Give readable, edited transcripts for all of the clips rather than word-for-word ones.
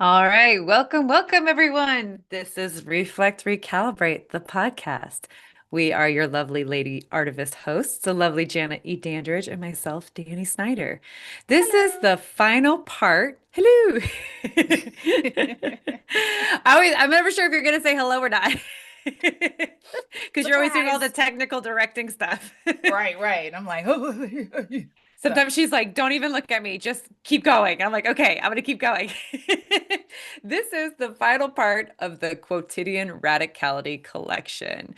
All right, welcome everyone. This is Reflect, Recalibrate, the podcast. We are your lovely lady artivist hosts, the lovely Janet E. Dandridge and myself, Danny Snyder. This is Hello. the final part. Hello. I'm never sure if you're gonna say hello or not. Because you're always doing all the Surprise. technical directing stuff. Right. I'm like, oh, so Sometimes she's like, don't even look at me, just keep going. I'm like, okay, I'm gonna keep going. This is the final part of the Quotidian Radicality Collection.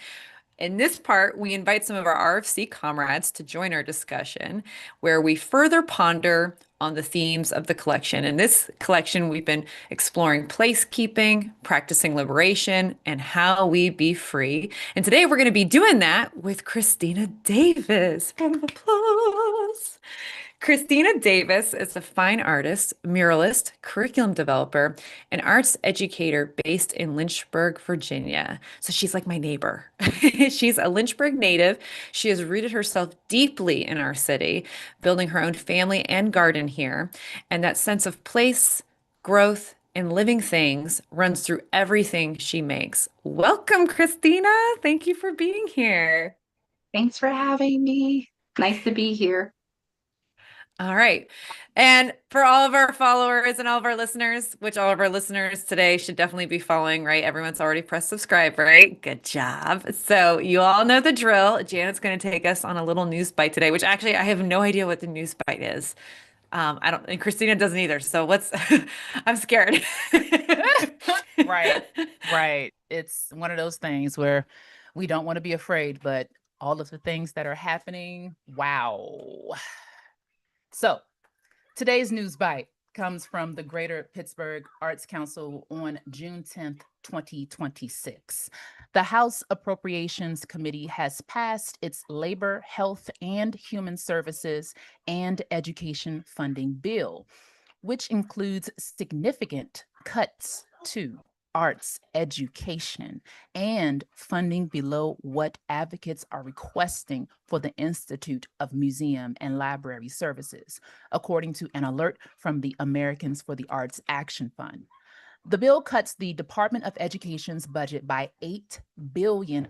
In this part, we invite some of our RFC comrades to join our discussion, where we further ponder on the themes of the collection. In this collection, we've been exploring placekeeping, practicing liberation, and how we be free. And today we're going to be doing that with Christina Davis. Round of applause. Christina Davis is a fine artist, muralist, curriculum developer, and arts educator based in Lynchburg, Virginia. So she's like my neighbor. She's a Lynchburg native. She has rooted herself deeply in our city, building her own family and garden here. And that sense of place, growth, and living things runs through everything she makes. Welcome, Christina. Thank you for being here. Thanks for having me. Nice to be here. All right. And for all of our followers and all of our listeners, which all of our listeners today should definitely be following, right? Everyone's already pressed subscribe, right? Good job. So you all know the drill. Janet's going to take us on a little news bite today, which actually I have no idea what the news bite is. I don't, and Christina doesn't either. So what's, I'm scared. right, right. It's one of those things where we don't want to be afraid, but all of the things that are happening, wow. So today's news bite comes from the Greater Pittsburgh Arts Council on June 10th, 2026. The House Appropriations Committee has passed its Labor, Health, and Human Services and Education Funding Bill, which includes significant cuts to arts education and funding below what advocates are requesting for the Institute of Museum and Library Services, according to an alert from the Americans for the Arts Action Fund. The bill cuts the Department of Education's budget by $8 billion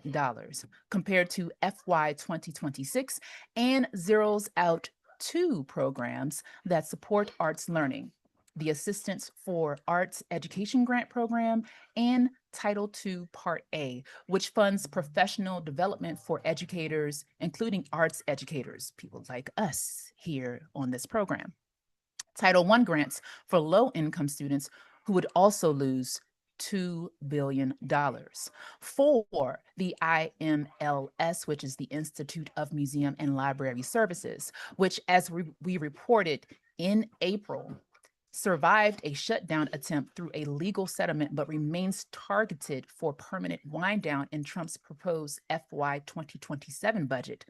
compared to FY 2026 and zeroes out two programs that support arts learning: the Assistance for Arts Education Grant Program and Title II Part A, which funds professional development for educators, including arts educators, people like us here on this program. Title I grants for low-income students who would also lose $2 billion. For the IMLS, which is the Institute of Museum and Library Services, which, as we reported in April, survived a shutdown attempt through a legal settlement, but remains targeted for permanent wind down in Trump's proposed FY 2027 budget.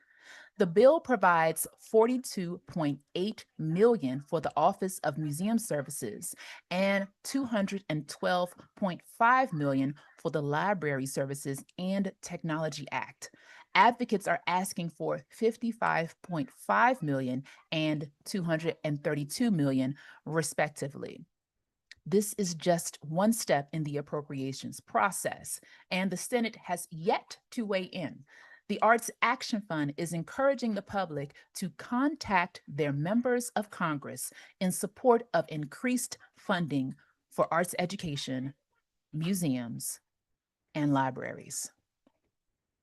The bill provides $42.8 million for the Office of Museum Services and $212.5 million for the Library Services and Technology Act. Advocates are asking for $55.5 million and $232 million, respectively. This is just one step in the appropriations process, and the Senate has yet to weigh in. The Arts Action Fund is encouraging the public to contact their members of Congress in support of increased funding for arts education, museums, and libraries.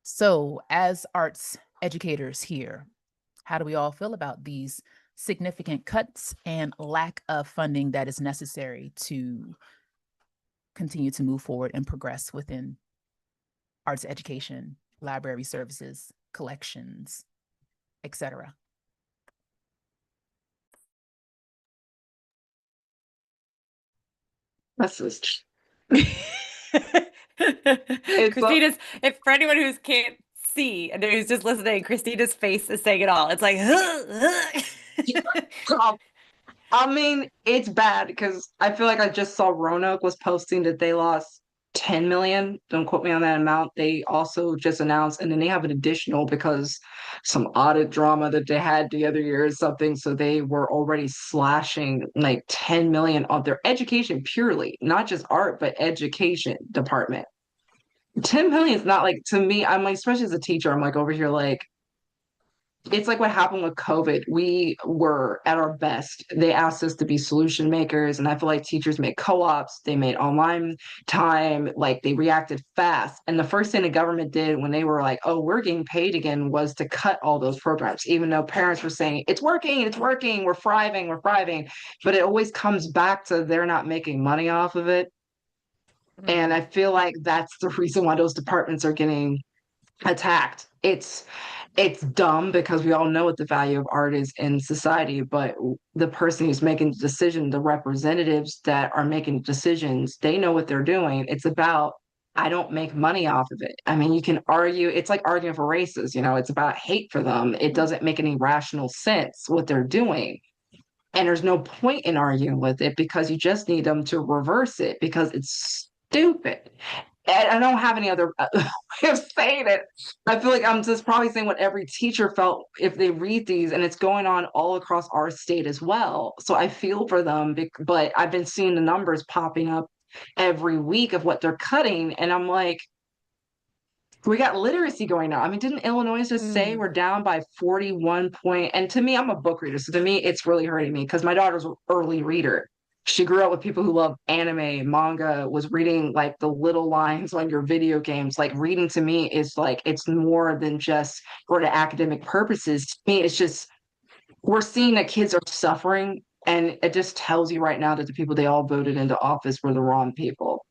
So, as arts educators here, how do we all feel about these significant cuts and lack of funding that is necessary to continue to move forward and progress within arts education, library services, collections, etc.? That's just, it's a, Christina's, if for anyone who can't see and who's just listening, Christina's face is saying it all. It's like, I mean, it's bad because I feel like I just saw Roanoke was posting that they lost. 10 million. Don't quote me on that amount. They also just announced, and then they have an additional because some audit drama that they had the other year or something. So they were already slashing like 10 million of their education purely, not just art, but education department. 10 million is not like to me, I'm like, especially as a teacher, I'm like over here like it's like what happened with COVID. We were at our best. They asked us to be solution makers. And I feel like teachers made co-ops, they made online time, like they reacted fast. And the first thing the government did when they were like, oh, we're getting paid again was to cut all those programs, even though parents were saying, it's working, we're thriving, we're thriving. But it always comes back to they're not making money off of it. And I feel like that's the reason why those departments are getting attacked. It's dumb because we all know what the value of art is in society, but the person who's making the decision, the representatives that are making decisions, they know what they're doing. It's about I don't make money off of it. I mean, you can argue, it's like arguing for races, it's about hate for them. It doesn't make any rational sense what they're doing. And there's no point in arguing with it because you just need them to reverse it because it's stupid. And I don't have any other way of saying it. I feel like I'm just probably saying what every teacher felt if they read these, and it's going on all across our state as well. So I feel for them, but I've been seeing the numbers popping up every week of what they're cutting, and I'm like, we got literacy going on. I mean, didn't Illinois just say Mm. we're down by 41 point? And to me, I'm a book reader. So to me, it's really hurting me because my daughter's an early reader. She grew up with people who love anime, manga, was reading like the little lines on your video games. Like reading to me is like, it's more than just for the academic purposes. To me, it's just, we're seeing that kids are suffering. And it just tells you right now that the people they all voted into office were the wrong people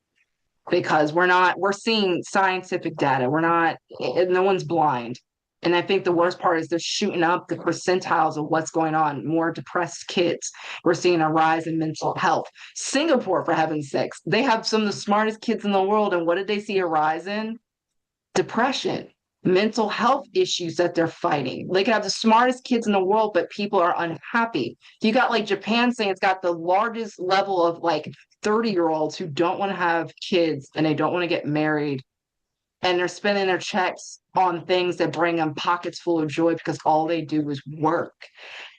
because we're seeing scientific data. We're not, no one's blind. And I think the worst part is they're shooting up the percentiles of what's going on. More depressed kids. We're seeing a rise in mental health. Singapore, for heaven's sakes, they have some of the smartest kids in the world. And what did they see a rise in? Depression, mental health issues that they're fighting. They could have the smartest kids in the world, but people are unhappy. You got like Japan saying it's got the largest level of like 30-year-olds who don't want to have kids and they don't want to get married. And they're spending their checks on things that bring them pockets full of joy because all they do is work.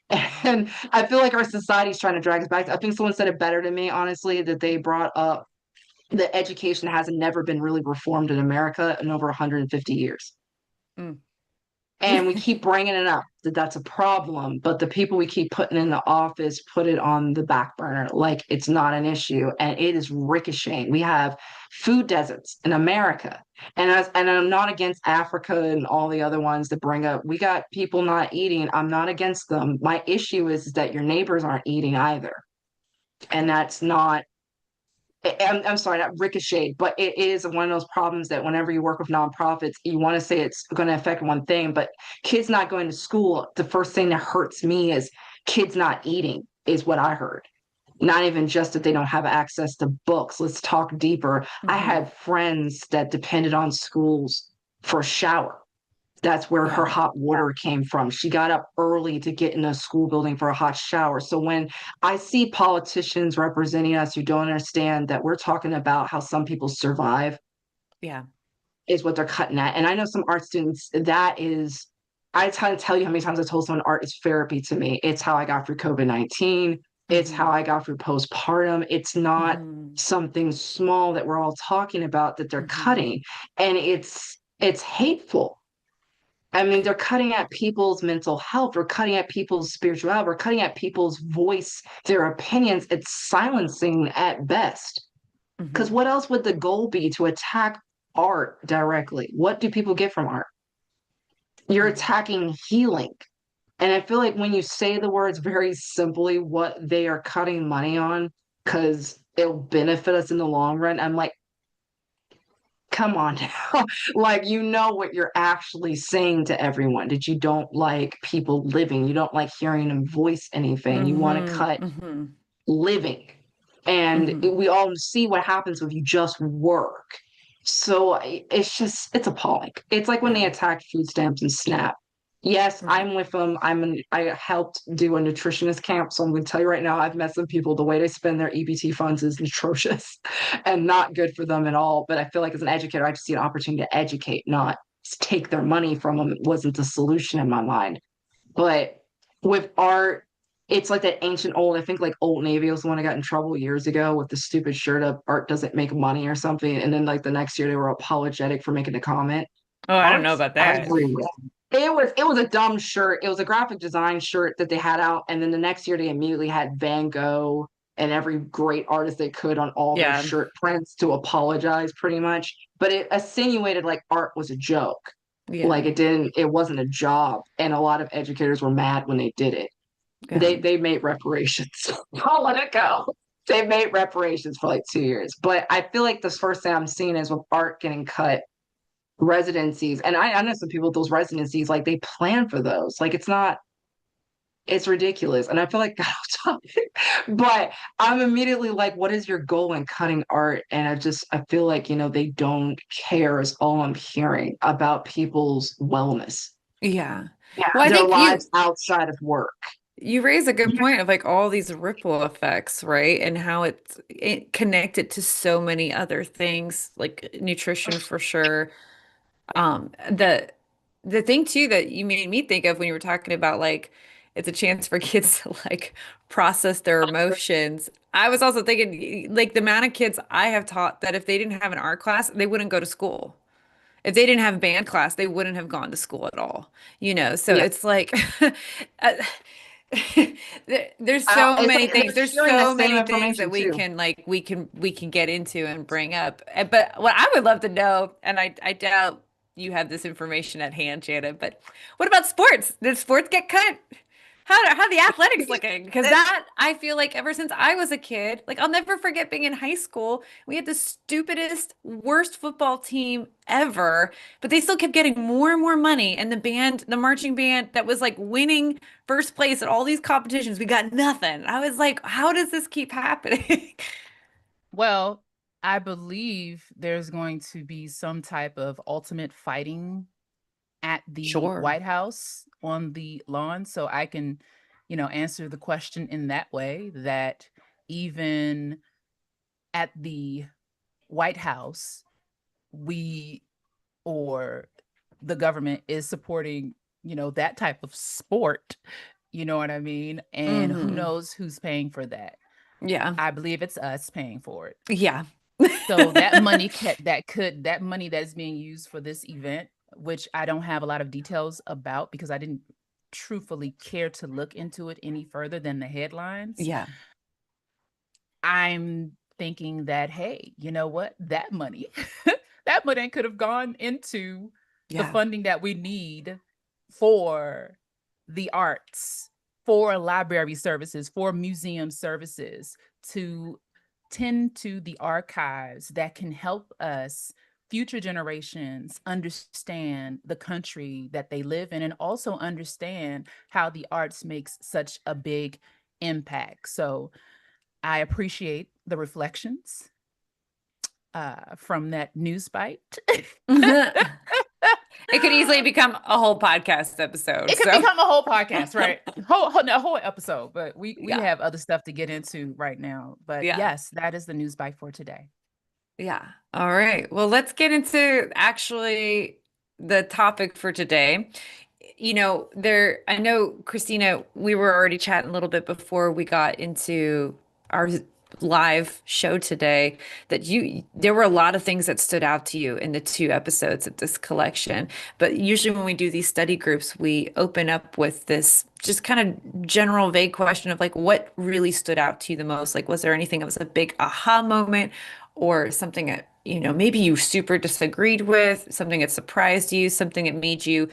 And I feel like our society is trying to drag us back. I think someone said it better than me, honestly, that they brought up that education hasn't never been really reformed in America in over 150 years. Mm. And we keep bringing it up that that's a problem, but the people we keep putting in the office put it on the back burner like it's not an issue, and it is ricocheting. We have food deserts in America, and I'm not against Africa and all the other ones that bring up. We got people not eating. I'm not against them. My issue is that your neighbors aren't eating either, and that's not I'm sorry, not ricochet, but it is one of those problems that whenever you work with nonprofits, you want to say it's going to affect one thing, but kids not going to school, the first thing that hurts me is kids not eating, is what I heard. Not even just that they don't have access to books. Let's talk deeper. I Hmm. had friends that depended on schools for a shower. That's where her Yeah. hot water came from. She got up early to get in a school building for a hot shower. So when I see politicians representing us who don't understand that we're talking about how some people survive, Yeah. is what they're cutting at. And I know some art students that is, I try to tell you how many times I told someone art is therapy to me. It's how I got through COVID-19. It's how Hmm. I got through postpartum. It's not Hmm. something small that we're all talking about that they're Hmm. cutting. And it's hateful. I mean, they're cutting at people's mental health. We're cutting at people's spirituality. We're cutting at people's voice, their opinions. It's silencing at best. Because Hmm. what else would the goal be to attack art directly? What do people get from art? You're Hmm. attacking healing. And I feel like when you say the words very simply, what they are cutting money on, because it'll benefit us in the long run, I'm like, come on now. Like, you know what you're actually saying to everyone, that you don't like people living. You don't like hearing them voice anything. You want to Hmm. cut Hmm. living. And Hmm. we all see what happens if you just work. So it's appalling. It's like when they Yeah. attacked food stamps and SNAP. Yes, Right. I'm with them. I helped do a nutritionist camp, so I'm going to tell you right now, I've met some people. The way they spend their EBT funds is atrocious and not good for them at all. But I feel like as an educator, I just see an opportunity to educate, not take their money from them. It wasn't the solution in my mind. But with art, it's like that ancient old. I think like Old Navy was the one that got in trouble years ago with the stupid shirt of art doesn't make money or something. And then like the next year they were apologetic for making the comment. Oh, I don't know Art's about that. everywhere. It was a dumb shirt. It was a graphic design shirt that they had out, and then the next year they immediately had Van Gogh and every great artist they could on all their Yeah. shirt prints to apologize pretty much. But it insinuated like art was a joke. Yeah. Like it wasn't a job. And a lot of educators were mad when they did it. Yeah. They made reparations. I'll let it go. They made reparations for like 2 years. But I feel like the first thing I'm seeing is with art getting cut residencies. And I know some people with those residencies, like they plan for those. Like it's ridiculous. And I feel like got off topic, but I'm immediately like, what is your goal in cutting art? And I feel like, they don't care is all I'm hearing about people's wellness, Yeah. Well, I their think lives outside of work. you raise a good point of like all these ripple effects, right? And how it connected to so many other things, like nutrition for sure. The thing too that you made me think of when you were talking about like it's a chance for kids to like process their emotions. I was also thinking like the amount of kids I have taught that if they didn't have an art class, they wouldn't go to school. If they didn't have band class, they wouldn't have gone to school at all, you know? So Yeah. it's like uh, there's so It's many like things. they're There's sharing the so same many things that information too. we can get into and bring up. But what I would love to know, and I doubt you have this information at hand, Janet, but what about sports? Did sports get cut? How the athletics looking? Because that I feel like ever since I was a kid, like I'll never forget being in high school. We had the stupidest, worst football team ever, but they still kept getting more and more money. And the marching band that was like winning first place at all these competitions, we got nothing. I was like, how does this keep happening? Well, I believe there's going to be some type of ultimate fighting at the Sure. White House on the lawn. So I can, answer the question in that way that even at the White House, we or the government is supporting, that type of sport. You know what I mean? And who Hmm. knows who's paying for that? Yeah. I believe it's us paying for it. Yeah. So that money that money that is being used for this event, which I don't have a lot of details about because I didn't truthfully care to look into it any further than the headlines. Yeah. I'm thinking that, hey, you know what? That money, that money could have gone into the Yeah. funding that we need for the arts, for library services, for museum services, to tend to the archives that can help us future generations understand the country that they live in and also understand how the arts makes such a big impact. So I appreciate the reflections from that news bite. It could easily become a whole podcast episode. It could So, become a whole podcast, right? A whole episode, but we yeah. have other stuff to get into right now. But Yeah. yes, that is the news bite for today. Yeah. All right. Well, let's get into actually the topic for today. I know, Christina, we were already chatting a little bit before we got into our live show today that there were a lot of things that stood out to you in the two episodes of this collection. But usually when we do these study groups, we open up with this just kind of general vague question of like, what really stood out to you the most? Like, was there anything that was a big aha moment or something that, maybe you super disagreed with, something that surprised you, something that made you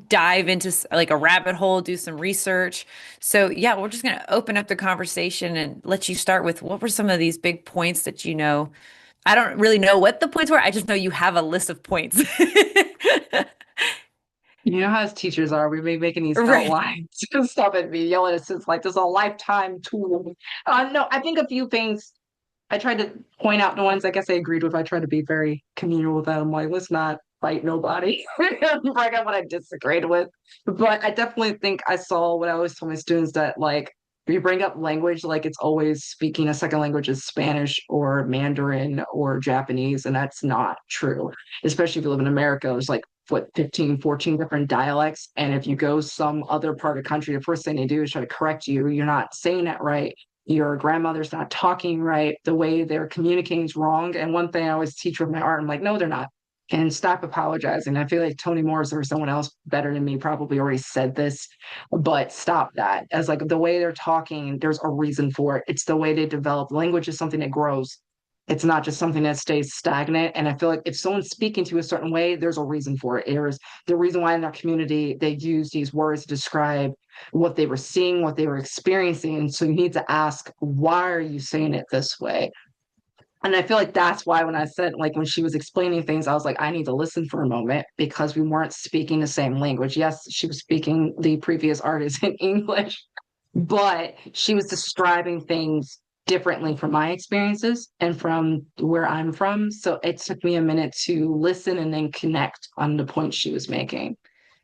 dive into like a rabbit hole, do some research. So, yeah, we're just going to open up the conversation and let you start with what were some of these big points that I don't really know what the points were. I just know you have a list of points. You know how as teachers are, we be making these Right. outlines and stuff at me, yelling at us like this is a lifetime tool. No, I think a few things I tried to point out the ones I guess I agreed with. I tried to be very communal with that. I'm like, let's not. fight nobody, bring up what I disagreed with. But I definitely think I saw what I always tell my students that like if you bring up language, like it's always speaking a second language is Spanish or Mandarin or Japanese, and that's not true. Especially if you live in America, there's like what 15, 14 different dialects. And if you go some other part of the country, the first thing they do is try to correct you. You're not saying that right. Your grandmother's not talking right. The way they're communicating is wrong. And one thing I always teach with my art, I'm like, no, they're not. And stop apologizing. I feel like Toni Morris or someone else better than me probably already said this, but stop that. As like the way they're talking, there's a reason for it. It's the way they develop. Language is something that grows. It's not just something that stays stagnant. And I feel like if someone's speaking to a certain way, there's a reason for it. There's the reason why in our community they use these words to describe what they were seeing, what they were experiencing. And so you need to ask, why are you saying it this way? And I feel like that's why when I said, like, when she was explaining things, I was like, I need to listen for a moment because we weren't speaking the same language. Yes, she was speaking the previous artist in English, but she was describing things differently from my experiences and from where I'm from. So it took me a minute to listen and then connect on the point she was making.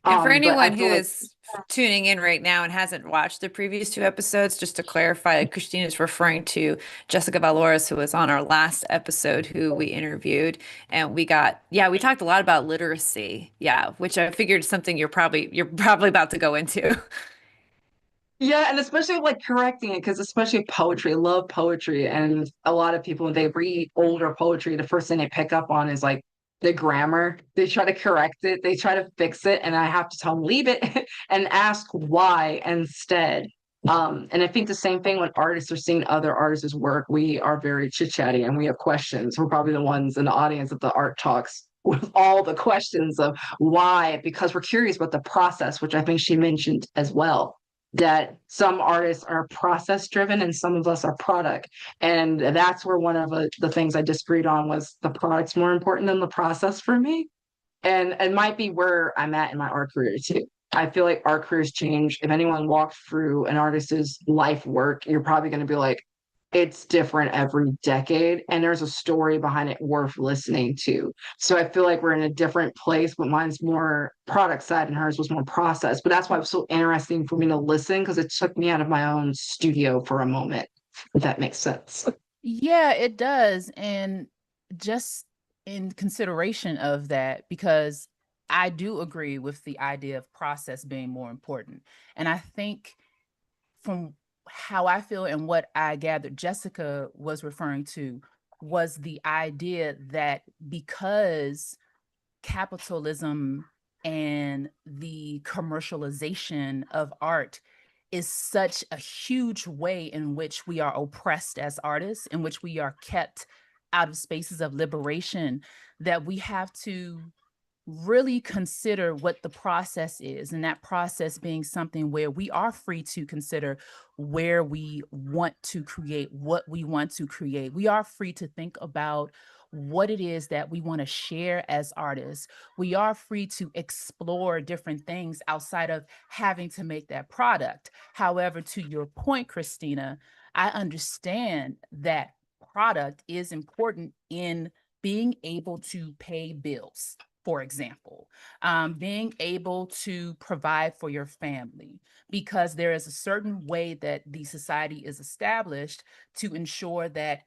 And for But I anyone who feel like is tuning in right now and hasn't watched the previous two episodes, just to clarify, Christine is referring to Jessica Valores, who was on our last episode, who we interviewed. And we talked a lot about literacy. Yeah, which I figured is something you're probably about to go into. yeah, and especially like correcting it, because especially poetry, I love poetry. And a lot of people, when they read older poetry, the first thing they pick up on is like the grammar. They try to correct it, they try to fix it, and I have to tell them, leave it and ask why instead. And I think the same thing when artists are seeing other artists' work, we are very chit-chatty and we have questions. We're probably the ones in the audience of the art talks with all the questions of why, because we're curious about the process, which I think she mentioned as well that some artists are process driven and some of us are product. And that's where one of the things I disagreed on was the product's more important than the process for me. And it might be where I'm at in my art career too. I feel like art careers change. If anyone walked through an artist's life work, you're probably going to be like, it's different every decade, and there's a story behind it worth listening to. So I feel like we're in a different place, but mine's more product side and hers was more process. But that's why it was so interesting for me to listen because it took me out of my own studio for a moment, if that makes sense. Yeah, it does. And just in consideration of that, because I do agree with the idea of process being more important. And I think from how I feel and what I gathered Jessica was referring to was the idea that because capitalism and the commercialization of art is such a huge way in which we are oppressed as artists, in which we are kept out of spaces of liberation, that we have to really consider what the process is, and that process being something where we are free to consider where we want to create, what we want to create. We are free to think about what it is that we want to share as artists. We are free to explore different things outside of having to make that product. However, to your point, Christina, I understand that product is important in being able to pay bills, for example, being able to provide for your family, because there is a certain way that the society is established to ensure that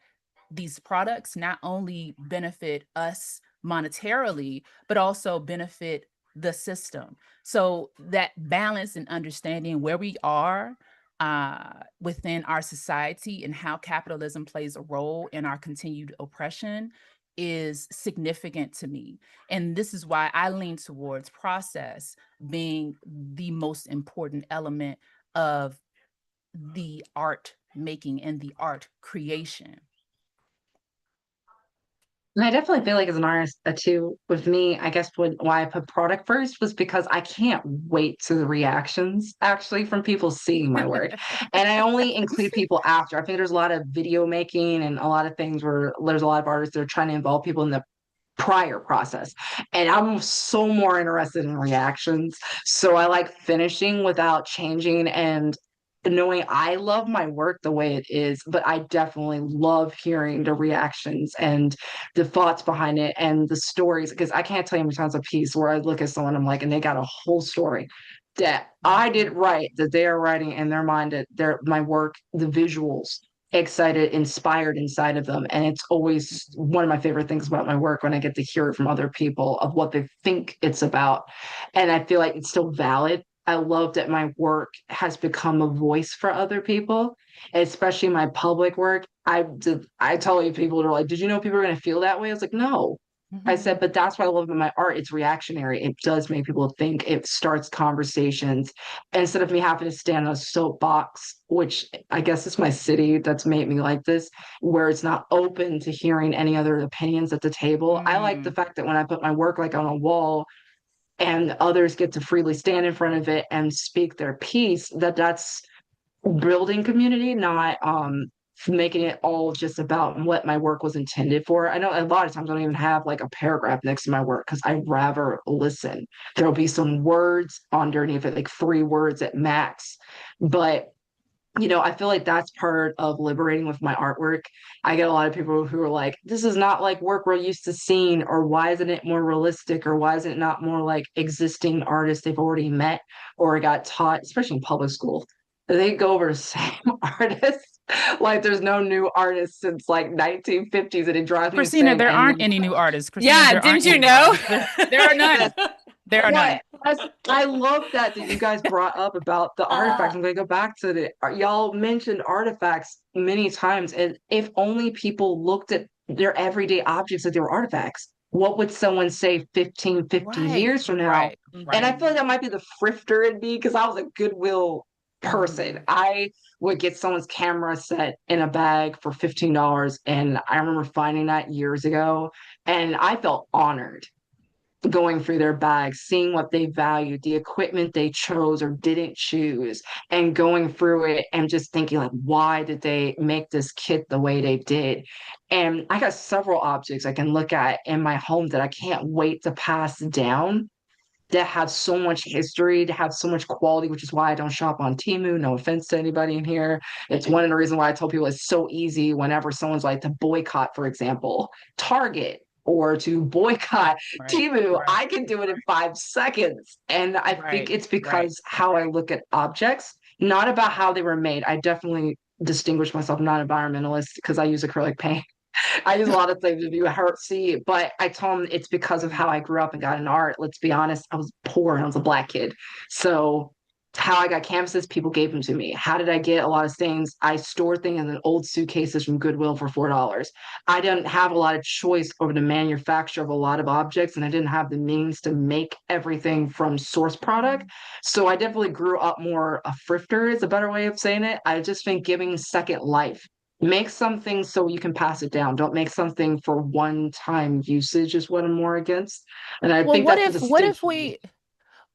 these products not only benefit us monetarily, but also benefit the system. So that balance and understanding where we are within our society and how capitalism plays a role in our continued oppression is significant to me. And this is why I lean towards process being the most important element of the art making and the art creation. And I definitely feel like as an artist, too, with me, I guess why I put product first was because I can't wait to the reactions actually from people seeing my work. And I only include people after. I think there's a lot of video making and a lot of things where there's a lot of artists that are trying to involve people in the prior process. And I'm so more interested in reactions. So I like finishing without changing. And knowing I love my work the way it is, but I definitely love hearing the reactions and the thoughts behind it and the stories. Because I can't tell you how many times a piece where I look at someone, I'm like, and they got a whole story that I didn't write, that they are writing in their mind, that their my work, the visuals excited, inspired inside of them. And it's always one of my favorite things about my work when I get to hear it from other people of what they think it's about. And I feel like it's still valid. I love that my work has become a voice for other people, especially my public work. I tell you, people are like, "Did you know people are going to feel that way?" I was like, "No." I Mhm. said, but that's what I love about my art. It's reactionary. It does make people think. It starts conversations instead of me having to stand on a soapbox, which I guess is my city that's made me like this, where it's not open to hearing any other opinions at the table. I like the Mm. fact that when I put my work like on a wall, and others get to freely stand in front of it and speak their piece, that's building community, not making it all just about what my work was intended for. I know a lot of times I don't even have like a paragraph next to my work because I rather listen. There'll be some words underneath it, like 3 words at max, but I feel like that's part of liberating with my artwork. I get a lot of people who are like, this is not like work we're used to seeing, or why isn't it more realistic, or why is it not more like existing artists they've already met or got taught, especially in public school. They go over the same artists. Like there's no new artists since like 1950s, and it drives me Christina, insane. there And aren't any new artists. Christina, Yeah, there aren't didn't you any new know? artists. There are none. There are none. but I love that you guys brought up about the artifacts. I'm going to go back to y'all mentioned artifacts many times, and if only people looked at their everyday objects that they were artifacts, what would someone say 15, 50 Right, years from now? right, And I right. feel like that might be the thrifter in me because I was a goodwill person. Mhm. I would get someone's camera set in a bag for $15, and I remember finding that years ago, and I felt honored going through their bags, seeing what they valued, the equipment they chose or didn't choose, and going through it and just thinking like, why did they make this kit the way they did? And I got several objects I can look at in my home that I can't wait to pass down, that have so much history, to have so much quality, which is why I don't shop on Temu. No offense to anybody in here. It's one of the reasons why I tell people it's so easy whenever someone's like to boycott, for example, Target or to boycott Right, Temu, I can do it in 5 seconds. And I think right, it's right. because how I look at objects, not about how they were made. I definitely distinguish myself, I'm not environmentalist because I use acrylic paint. I use a lot of things if you hurt see, but I told him it's because of how I grew up and got in art. Let's be honest, I was poor and I was a black kid. So how I got canvases, people gave them to me. How did I get a lot of things? I stored things in old suitcases from Goodwill for $4. I didn't have a lot of choice over the manufacture of a lot of objects, and I didn't have the means to make everything from source product. So I definitely grew up more a thrifter is a better way of saying it. I just think giving second life. Make something so you can pass it down. Don't make something for one time usage is what I'm more against. And I Well, think what that's the if what if distinction. we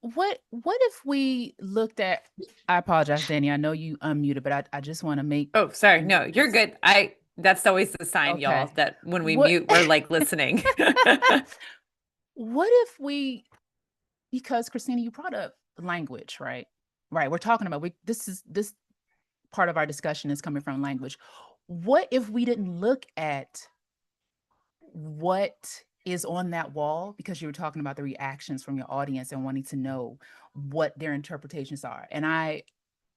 what if we looked at, I apologize, Danny. I know you unmuted, but I just want to make Oh, sorry. No, make you're this good. That's always the sign, y'all, okay. that when we What mute, we're like listening. what if we, because Christina, you brought up language, right? Right. We're talking about this part of our discussion is coming from language. What if we didn't look at what is on that wall, because you were talking about the reactions from your audience and wanting to know what their interpretations are, and I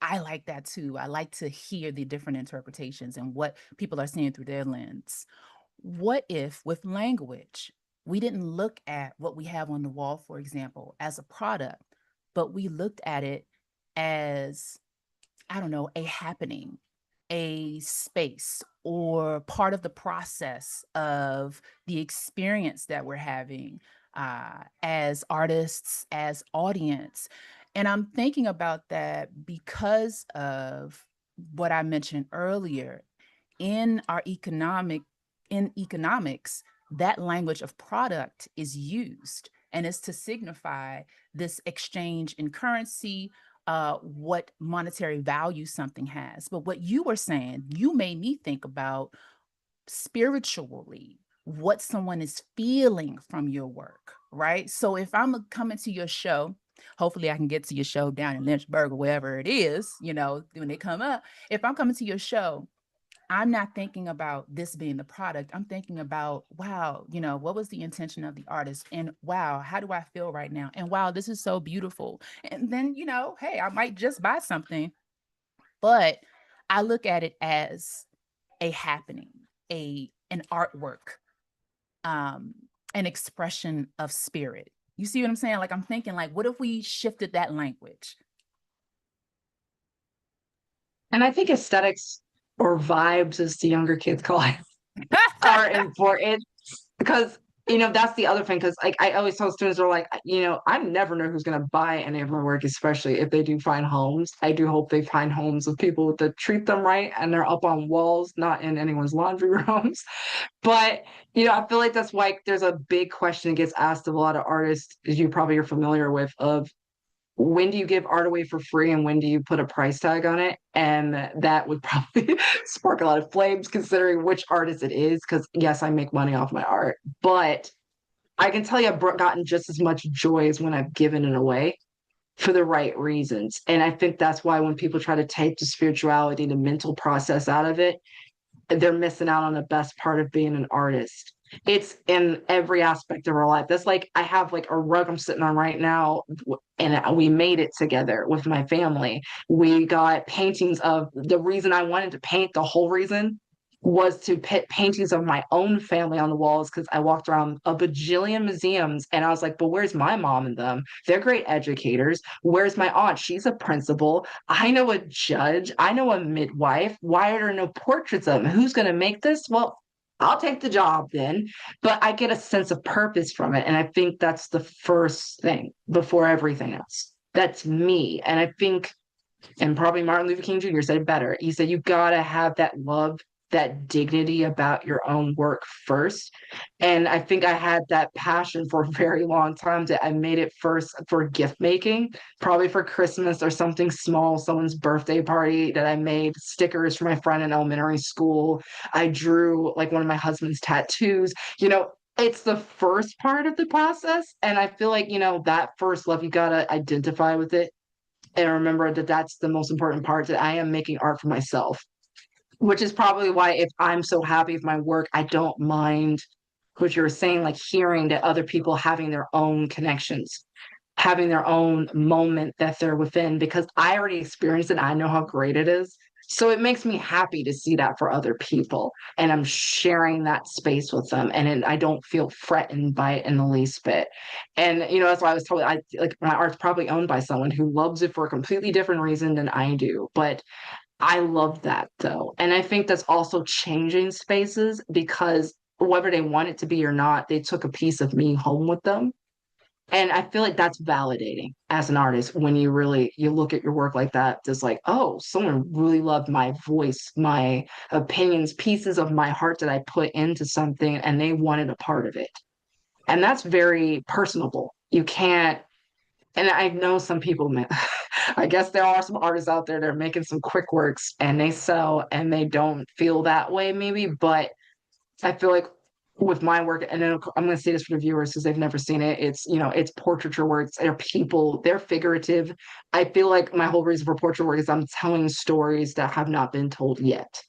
like that too. I like to hear the different interpretations and what people are seeing through their lens. What if with language we didn't look at what we have on the wall, for example, as a product, but we looked at it as, I don't know, a happening, a space, or part of the process of the experience that we're having as artists, as audience. And I'm thinking about that because of what I mentioned earlier. In our in economics, that language of product is used, and is to signify this exchange in currency, what monetary value something has. But what you were saying, you made me think about spiritually what someone is feeling from your work, right? So if I'm coming to your show Hopefully I can get to your show down in Lynchburg or wherever it is, you know, when they come up. If I'm coming to your show, I'm not thinking about this being the product. I'm thinking about, wow, you know, what was the intention of the artist? And wow, how do I feel right now? And wow, this is so beautiful. And then, you know, hey, I might just buy something, but I look at it as a happening, an artwork, um, an expression of spirit. You see what I'm saying? Like I'm thinking, like, what if we shifted that language? And I think aesthetics or vibes, as the younger kids call it, are important because that's the other thing. Because like I always tell students, are like, I never know who's gonna buy any of my work, especially if they do find homes. I do hope they find homes of people that treat them right and they're up on walls, not in anyone's laundry rooms. But I feel like that's why there's a big question that gets asked of a lot of artists, as you probably are familiar with, of when do you give art away for free and when do you put a price tag on it? And that would probably spark a lot of flames considering which artist it is. Because yes, I make money off my art, but I can tell you I've gotten just as much joy as when I've given it away for the right reasons. And I think that's why when people try to take the spirituality, the mental process out of it, they're missing out on the best part of being an artist. It's in every aspect of our life. That's like I have like a rug I'm sitting on right now, and we made it together with my family. We got paintings of the reason I wanted to paint. The whole reason was to put paintings of my own family on the walls because I walked around a bajillion museums and I was like, but where's my mom and them? They're great educators. Where's my aunt? She's a principal. I know a judge. I know a midwife. Why are there no portraits of them? Who's going to make this? Well, I'll take the job then, but I get a sense of purpose from it. And I think that's the first thing before everything else. That's me. And I think, and probably Martin Luther King Jr. said it better. He said, you got to have that love, that dignity about your own work first. And I think I had that passion for a very long time that I made it first for gift making, probably for Christmas or something small, someone's birthday party that I made stickers for my friend in elementary school. I drew like one of my husband's tattoos. It's the first part of the process. And I feel like, that first love, you got to identify with it and remember that that's the most important part, that I am making art for myself, which is probably why if I'm so happy with my work, I don't mind what you were saying, like hearing that other people having their own connections, having their own moment that they're within, because I already experienced it. I know how great it is. So it makes me happy to see that for other people. And I'm sharing that space with them. And I don't feel threatened by it in the least bit. And, that's why I was told I like my art's probably owned by someone who loves it for a completely different reason than I do. But I love that though. And I think that's also changing spaces because whether they want it to be or not, they took a piece of me home with them. And I feel like that's validating as an artist when you look at your work like that. Just like, oh, someone really loved my voice, my opinions, pieces of my heart that I put into something, and they wanted a part of it. And that's very personable. You can't, and I know some people, I guess there are some artists out there that are making some quick works and they sell and they don't feel that way, maybe. But I feel like with my work, and then I'm going to say this for the viewers because they've never seen it. It's portraiture works. They're people. They're figurative. I feel like my whole reason for portrait work is I'm telling stories that have not been told yet.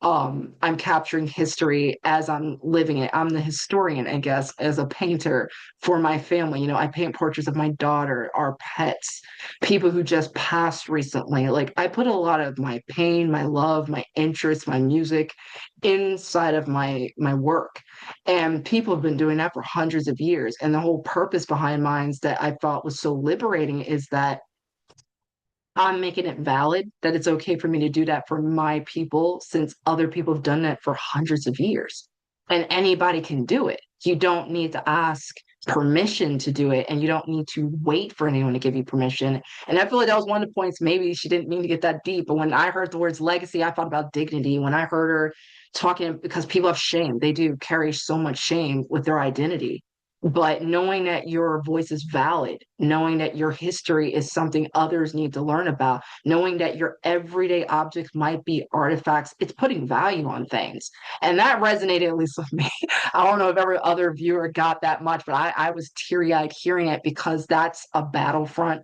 I'm capturing history as I'm living it. I'm the historian, I guess, as a painter for my family. I paint portraits of my daughter, our pets, people who just passed recently. Like I put a lot of my pain, my love, my interests, my music inside of my work. And people have been doing that for hundreds of years. And the whole purpose behind mine that I thought was so liberating is that I'm making it valid that it's okay for me to do that for my people since other people have done that for hundreds of years. And anybody can do it. You don't need to ask permission to do it, and you don't need to wait for anyone to give you permission. And I feel like that was one of the points. Maybe she didn't mean to get that deep, but when I heard the words legacy, I thought about dignity. When I heard her talking, because people have shame, they do carry so much shame with their identity. But knowing that your voice is valid, knowing that your history is something others need to learn about, knowing that your everyday objects might be artifacts, it's putting value on things. And that resonated at least with me. I don't know if every other viewer got that much, but I was teary eyed hearing it because that's a battlefront.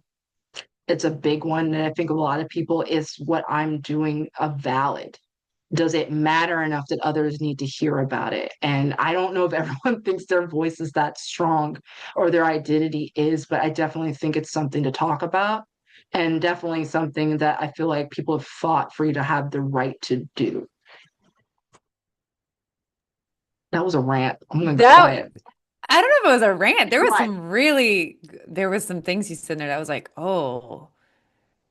It's a big one. And I think a lot of people is what I'm doing a valid. Does it matter enough that others need to hear about it? And I don't know if everyone thinks their voice is that strong or their identity is, but I definitely think it's something to talk about and definitely something that I feel like people have fought for you to have the right to do. That was a rant. I'm gonna be That quiet. I don't know if it was a rant. Right. There was some things you said in there that I was like, oh,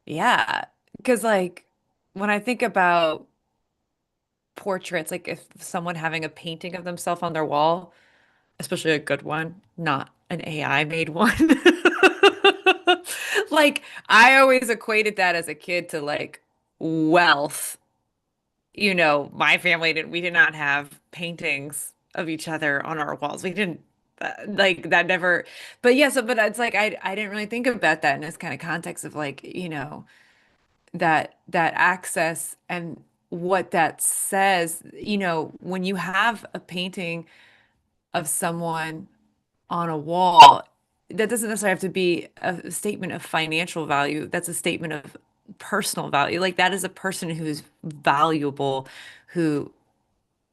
yeah. Because like when I think about portraits, like if someone having a painting of themselves on their wall, especially a good one, not an AI made one. Like I always equated that as a kid to like wealth. My family we did not have paintings of each other on our walls. We didn't like that never, but yeah, so but it's like I didn't really think about that in this kind of context of like, that access and what that says, when you have a painting of someone on a wall, that doesn't necessarily have to be a statement of financial value. That's a statement of personal value. Like that is a person who's valuable, who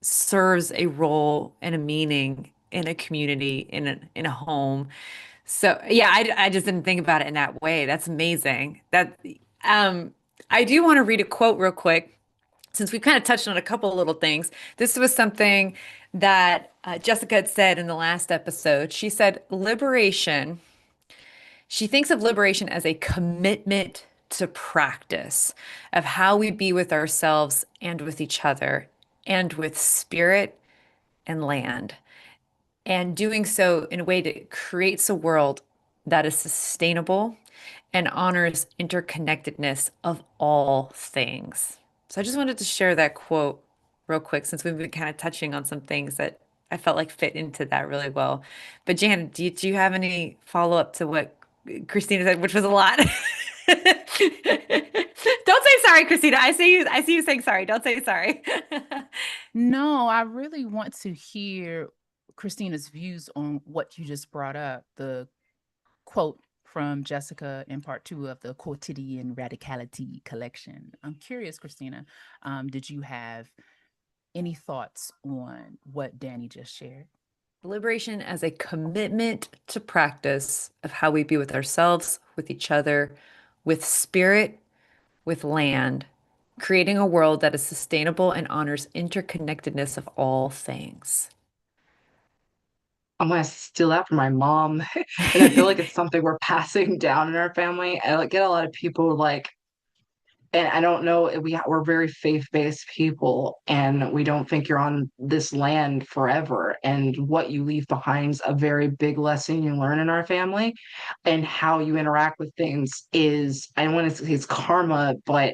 serves a role and a meaning in a community, in a home. So yeah, I just didn't think about it in that way. That's amazing. Um I do want to read a quote real quick since we kind of touched on a couple of little things. This was something that Jessica had said in the last episode. She said, she thinks of liberation as a commitment to practice of how we be with ourselves and with each other and with spirit and land, and doing so in a way that creates a world that is sustainable and honors interconnectedness of all things. So I just wanted to share that quote real quick since we've been kind of touching on some things that I felt like fit into that really well. But Jan, do you have any follow-up to what Christina said, which was a lot? Don't say sorry, Christina. I see you saying sorry. Don't say sorry. No, I really want to hear Christina's views on what you just brought up, the quote from Jessica in part two of the Quotidian Radicality Collection. I'm curious, Christina, did you have any thoughts on what Danny just shared? Liberation as a commitment to practice of how we be with ourselves, with each other, with spirit, with land, creating a world that is sustainable and honors interconnectedness of all things. I'm gonna steal that from my mom. And I feel like it's something we're passing down in our family. I like, get a lot of people like, and I don't know, we're very faith-based people, and we don't think you're on this land forever. And what you leave behind is a very big lesson you learn in our family, and how you interact with things is, I don't want to say it's karma, but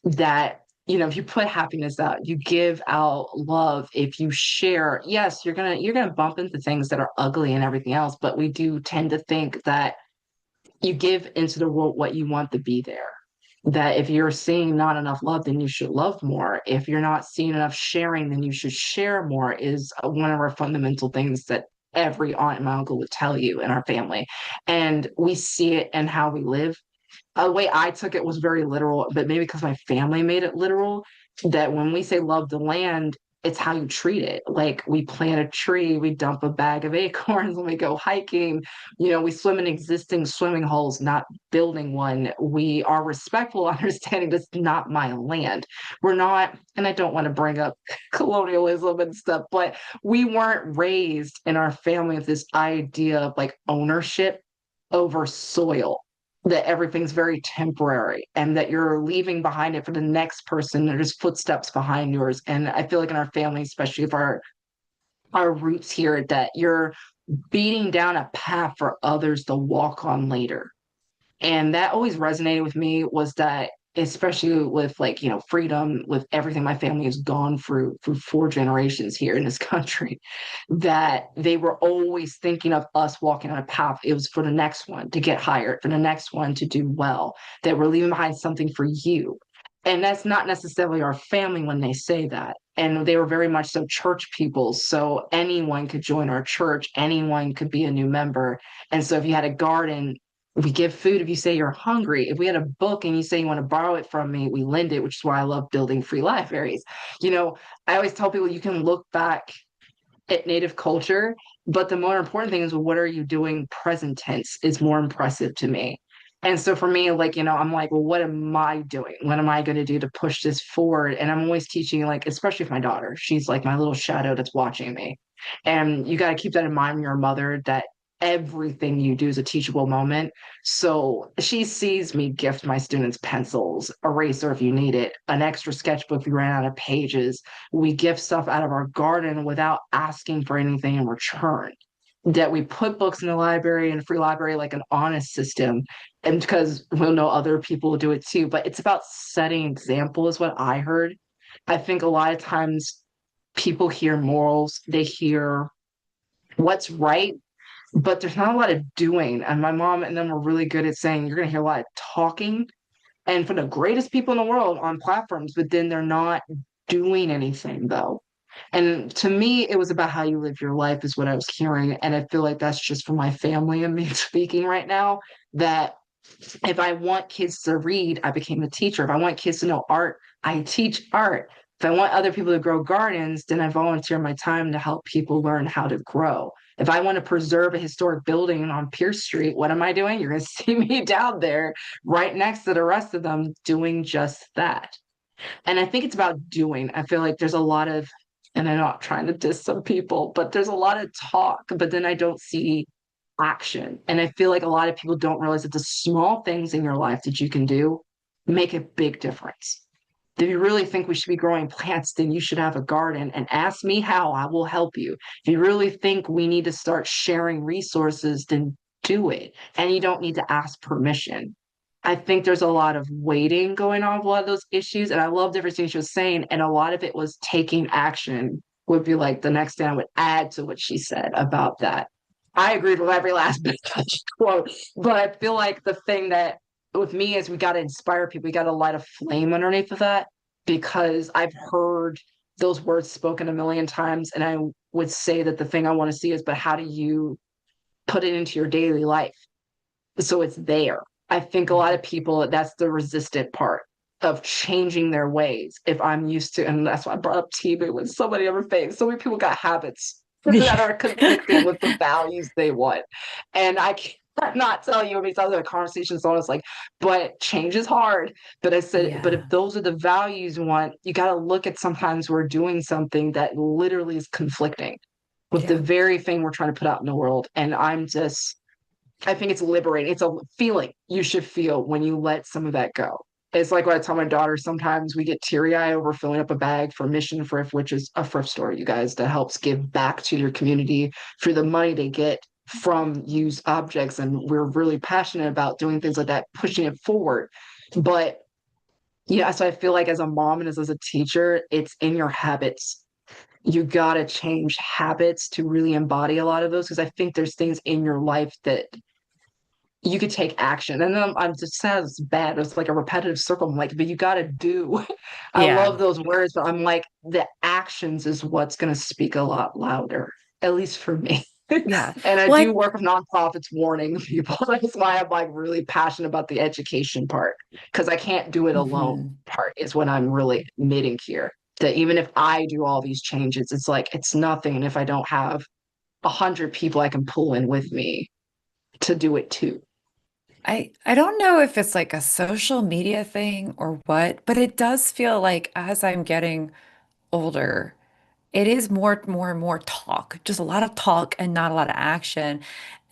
that if you put happiness out, you give out love, if you share, yes, you're gonna bump into things that are ugly and everything else, but we do tend to think that you give into the world what you want to be there. That if you're seeing not enough love, then you should love more. If you're not seeing enough sharing, then you should share more, is one of our fundamental things that every aunt and my uncle would tell you in our family. And we see it in how we live. The way I took it was very literal, but maybe because my family made it literal, that when we say love the land, it's how you treat it. Like we plant a tree, we dump a bag of acorns when we go hiking, we swim in existing swimming holes, not building one. We are respectful, understanding this is not my land. We're not, and I don't want to bring up colonialism and stuff, but we weren't raised in our family with this idea of like ownership over soil, that everything's very temporary and that you're leaving behind it for the next person. There's footsteps behind yours. And I feel like in our family, especially if our roots here, that you're beating down a path for others to walk on later. And that always resonated with me, was that especially with like, freedom, with everything my family has gone through 4 generations here in this country, that they were always thinking of us walking on a path. It was for the next one to get hired, for the next one to do well, that we're leaving behind something for you. And that's not necessarily our family when they say that. And they were very much so church people. So anyone could join our church, anyone could be a new member. And so if you had a garden, we give food if you say you're hungry. If we had a book and you say you want to borrow it from me, we lend it, which is why I love building free libraries. You know, I always tell people you can look back at native culture, but the more important thing is what are you doing present tense is more impressive to me. And so for me, like, I'm like, well, what am I doing? What am I going to do to push this forward? And I'm always teaching, like, especially with my daughter, she's like my little shadow that's watching me. And you got to keep that in mind when you're a mother, that everything you do is a teachable moment. So she sees me gift my students pencils, eraser if you need it, an extra sketchbook if you ran out of pages. We gift stuff out of our garden without asking for anything in return. That we put books in the library and free library like an honest system. And because we'll know other people will do it too. But it's about setting example, is what I heard. I think a lot of times people hear morals, they hear what's right, but there's not a lot of doing. And my mom and them were really good at saying you're going to hear a lot of talking and for the greatest people in the world on platforms, but then they're not doing anything though. And to me, it was about how you live your life, is what I was hearing. And I feel like that's just for my family and me speaking right now. That if I want kids to read, I became a teacher. If I want kids to know art, I teach art. If I want other people to grow gardens, then I volunteer my time to help people learn how to grow. If I want to preserve a historic building on Pierce Street, what am I doing? You're going to see me down there right next to the rest of them doing just that. And I think it's about doing. I feel like there's a lot of, and I'm not trying to diss some people, but there's a lot of talk, but then I don't see action. And I feel like a lot of people don't realize that the small things in your life that you can do make a big difference. If you really think we should be growing plants, then you should have a garden and ask me how, I will help you. If you really think we need to start sharing resources, then do it. And you don't need to ask permission. I think there's a lot of waiting going on with a lot of those issues. And I loved everything she was saying. And a lot of it was taking action, would be like the next thing I would add to what she said about that. I agreed with every last bit of that quote, but I feel like the thing that with me is we got to inspire people. We got to light a flame underneath of that, because I've heard those words spoken a million times. And I would say that the thing I want to see is, but how do you put it into your daily life so it's there? I think a lot of people, that's the resistant part of changing their ways. If I'm used to, and that's why I brought up TV with so many other things. So many people got habits that are conflicting with the values they want. And I cannot tell you how many times I had conversations on it's like, but change is hard. But I said, but if Yeah. those are the values you want, you got to look at sometimes we're doing something that literally is conflicting with the Yeah. very thing we're trying to put out in the world. And I think it's liberating. It's a feeling you should feel when you let some of that go. It's like what I tell my daughter. Sometimes we get teary eyed over filling up a bag for Mission Thrift, which is a thrift store, you guys, that helps give back to your community for the money they get from used objects. And we're really passionate about doing things like that, pushing it forward. But yeah, so I feel like as a mom and as a teacher, it's in your habits. You got to change habits to really embody a lot of those, because I think there's things in your life that you could take action. And then I'm just sad, it's bad. It's like a repetitive circle. I'm like, but you got to do. I Yeah. love those words, but I'm like, the actions is what's going to speak a lot louder, at least for me. Yeah. And I Well, do work with nonprofits warning people. That's why I'm like really passionate about the education part, because I can't do it alone mhm. part is what I'm really admitting here. That even if I do all these changes, it's like it's nothing if I don't have 100 people I can pull in with me to do it too. I don't know if it's like a social media thing or what, but it does feel like as I'm getting older, it is more and more talk, just a lot of talk and not a lot of action.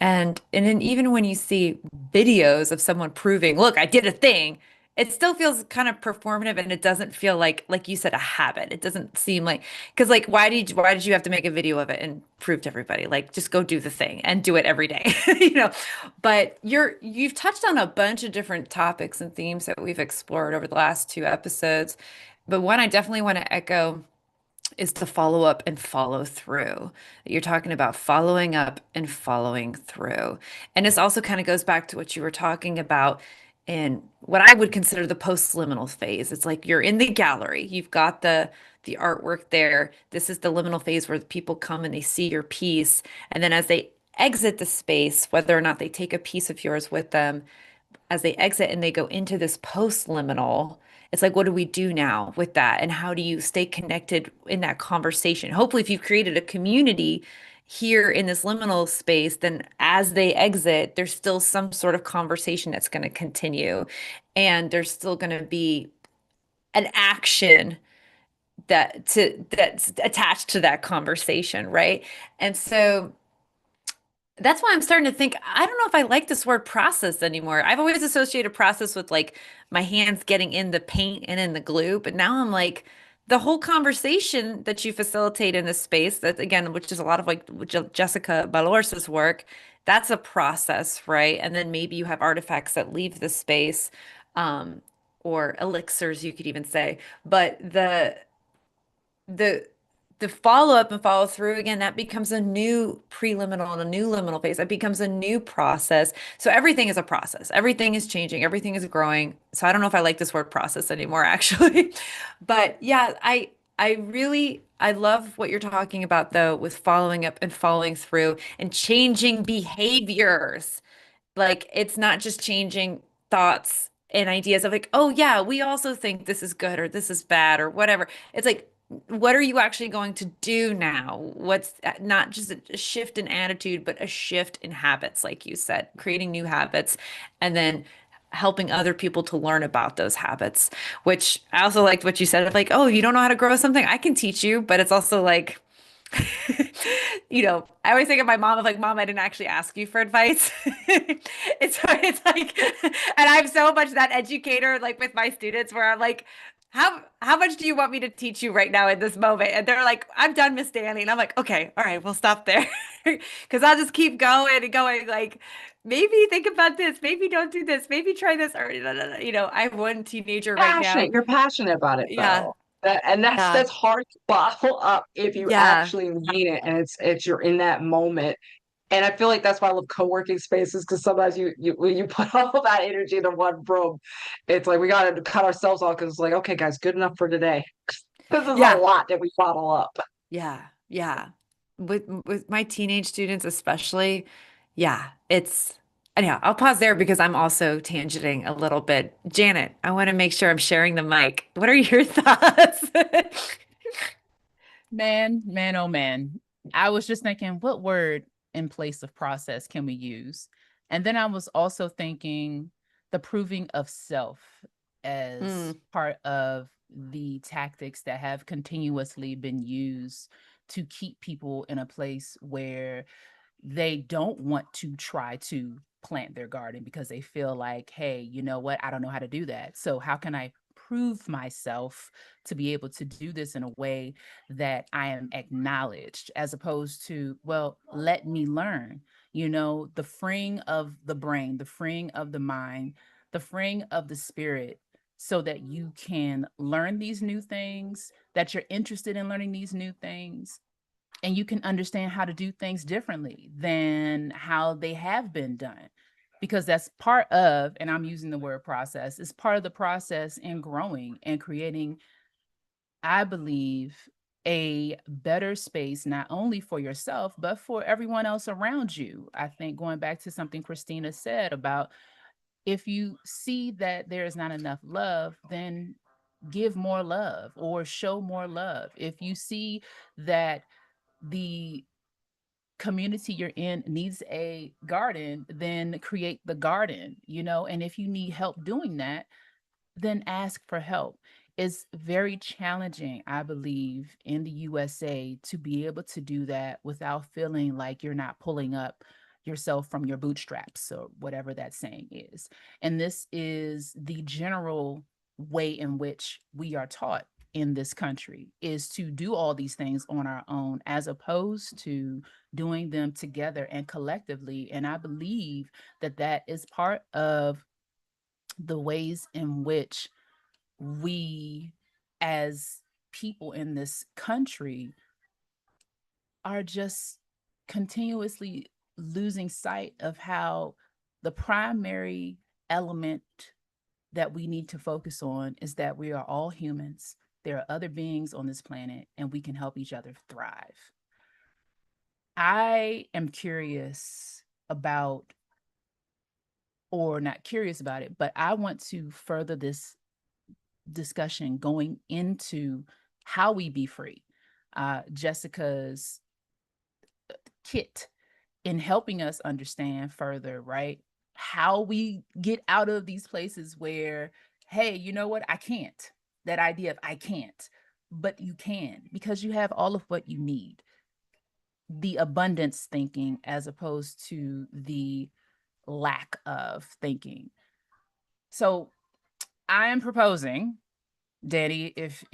And then even when you see videos of someone proving, look, I did a thing, it still feels kind of performative, and it doesn't feel like you said, a habit. It doesn't seem like, because like why did you have to make a video of it and prove to everybody? Like just go do the thing and do it every day. You know. But you've touched on a bunch of different topics and themes that we've explored over the last two episodes. But one I definitely want to echo is to follow up and follow through. You're talking about following up and following through. And this also kind of goes back to what you were talking about in what I would consider the post-liminal phase. It's like you're in the gallery, you've got the artwork there. This is the liminal phase where the people come and they see your piece. And then as they exit the space, whether or not they take a piece of yours with them, as they exit and they go into this post-liminal, it's like, what do we do now with that? And how do you stay connected in that conversation? Hopefully, if you've created a community here in this liminal space, then as they exit, there's still some sort of conversation that's going to continue. And there's still going to be an action that's attached to that conversation, right? And so that's why I'm starting to think, I don't know if I like this word process anymore. I've always associated process with like my hands getting in the paint and in the glue, but now I'm like, the whole conversation that you facilitate in this space, that again, which is a lot of like Jessica Balors's work, that's a process, right? And then maybe you have artifacts that leave the space, um, or elixirs, you could even say. But the the follow up and follow through again, that becomes a new preliminal and a new liminal phase. That becomes a new process. So everything is a process. Everything is changing. Everything is growing. So I don't know if I like this word process anymore, actually. But yeah, I love what you're talking about though, with following up and following through and changing behaviors. Like it's not just changing thoughts and ideas of like, oh yeah, we also think this is good or this is bad or whatever. It's like, what are you actually going to do now? What's not just a shift in attitude, but a shift in habits, like you said, creating new habits and then helping other people to learn about those habits, which I also liked what you said of like, oh, you don't know how to grow something? I can teach you, but it's also like, I always think of my mom of like, Mom, I didn't actually ask you for advice. It's like, and I'm so much that educator, like with my students, where I'm like, how much do you want me to teach you right now in this moment? And they're like, I'm done, Miss Danny. And I'm like, okay, all right, we'll stop there. Because I'll just keep going and going, like, maybe think about this, maybe don't do this, maybe try this, or I have one teenager right now. Passionate. You're passionate about it Yeah, though. And yeah, that's hard to bottle up if you yeah. actually mean it and it's you're in that moment. And I feel like that's why I love co-working spaces because sometimes you when you put all that energy into one room, it's like we gotta cut ourselves off because it's like, okay, guys, good enough for today. This is a Yeah. lot that we bottle up. Yeah, yeah. With my teenage students especially, yeah, it's anyhow, I'll pause there because I'm also tangenting a little bit. Janet, I want to make sure I'm sharing the mic. What are your thoughts? Man, oh man. I was just thinking, what word in place of process can we use? And then I was also thinking the proving of self as Mm, part of the tactics that have continuously been used to keep people in a place where they don't want to try to plant their garden because they feel like, hey, you know what? I don't know how to do that. So, how can I prove myself to be able to do this in a way that I am acknowledged, as opposed to, well, let me learn? The freeing of the brain, the freeing of the mind, the freeing of the spirit, so that you can learn these new things, that you're interested in learning these new things, and you can understand how to do things differently than how they have been done, because that's part of, and I'm using the word process, is part of the process in growing and creating, I believe, a better space not only for yourself but for everyone else around you. I think, going back to something Christina said about, if you see that there is not enough love, then give more love or show more love. If you see that the community you're in needs a garden, then create the garden. And if you need help doing that, then ask for help. It's very challenging, I believe, in the USA to be able to do that without feeling like you're not pulling up yourself from your bootstraps, or whatever that saying is. And this is the general way in which we are taught in this country, is to do all these things on our own as opposed to doing them together and collectively. And I believe that that is part of the ways in which we as people in this country are just continuously losing sight of how the primary element that we need to focus on is that we are all humans. There are other beings on this planet, and we can help each other thrive. I am curious about, or not curious about it, but I want to further this discussion going into how we be free. Jessica's kit in helping us understand further, right? How we get out of these places where, hey, you know what? I can't. That idea of I can't, but you can, because you have all of what you need. The abundance thinking as opposed to the lack of thinking. So I am proposing, Danny, if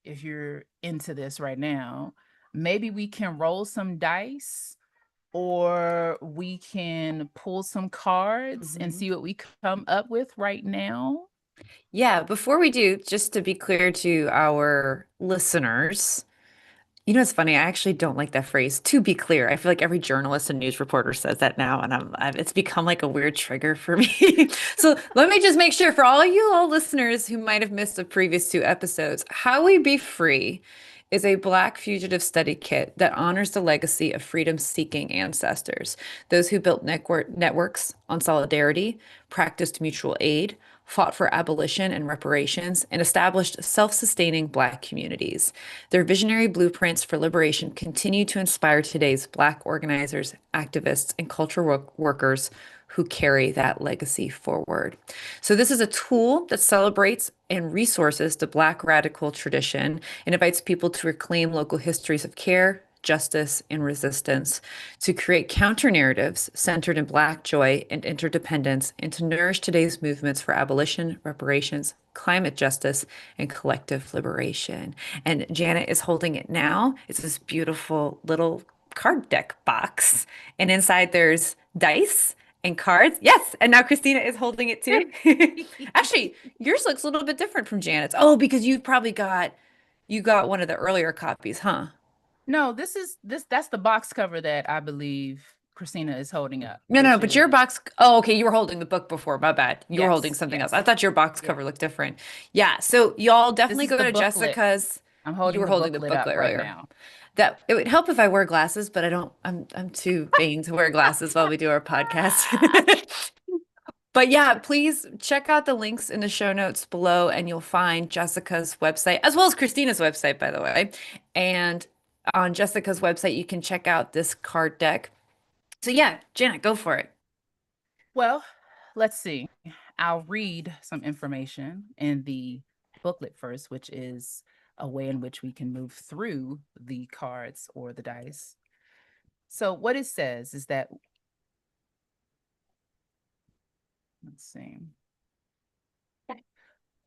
you're into this right now, maybe we can roll some dice, or we can pull some cards and see what we come up with right now. Yeah, before we do, just to be clear to our listeners, you know, it's funny. I actually don't like that phrase, to be clear. I feel like every journalist and news reporter says that now, and it's become like a weird trigger for me. So let me just make sure for all you all listeners who might have missed the previous two episodes, How We Be Free is a Black fugitive study kit that honors the legacy of freedom-seeking ancestors, those who built networks on solidarity, practiced mutual aid, fought for abolition and reparations, and established self-sustaining Black communities. Their visionary blueprints for liberation continue to inspire today's Black organizers, activists, and cultural workers who carry that legacy forward. So, this is a tool that celebrates and resources the Black radical tradition and invites people to reclaim local histories of care, justice, and resistance, to create counter narratives centered in Black joy and interdependence, and to nourish today's movements for abolition, reparations, climate justice, and collective liberation. And Janet is holding it now. It's this beautiful little card deck box, and inside there's dice and cards. Yes, and now Christina is holding it too. Actually, yours looks a little bit different from Janet's. Oh, because you got one of the earlier copies, huh? No, that's the box cover that I believe Christina is holding up, No, no, which but your is box. Oh, okay. You were holding the book before. My bad. You were holding yes, something else. I yes, thought your box yeah. cover looked different. Yeah. So y'all This definitely is go the to booklet. Jessica's. I'm You holding were the holding the booklet up booklet right earlier. now. That it would help if I wear glasses, but I don't. I'm too vain to wear glasses while we do our podcast. But yeah, please check out the links in the show notes below, and you'll find Jessica's website as well as Christina's website, by the way. And on Jessica's website, you can check out this card deck. So yeah, Janet, go for it. Well, let's see. I'll read some information in the booklet first, which is a way in which we can move through the cards or the dice. So, what it says is that, let's see.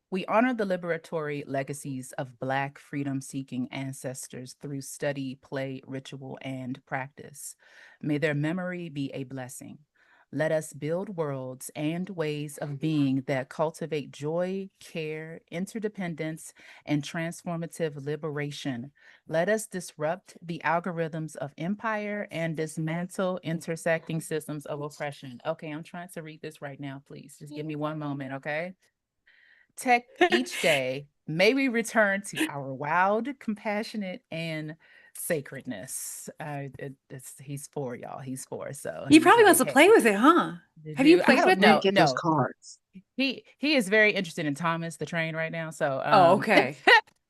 We honor the liberatory legacies of Black freedom seeking ancestors through study, play, ritual, and practice. May their memory be a blessing. Let us build worlds and ways of being that cultivate joy, care, interdependence, and transformative liberation. Let us disrupt the algorithms of empire and dismantle intersecting systems of oppression. Okay, I'm trying to read this right now, please. Just give me one moment, okay? Tech each day, may we return to our wild, compassionate, and sacredness. He's for y'all. He's for. So He he's probably wants like, to hey, play with it, huh? did Have you you? I played How don't with did he know. it? get those No, cards? he is very interested in Thomas the Train right now. So Oh, okay.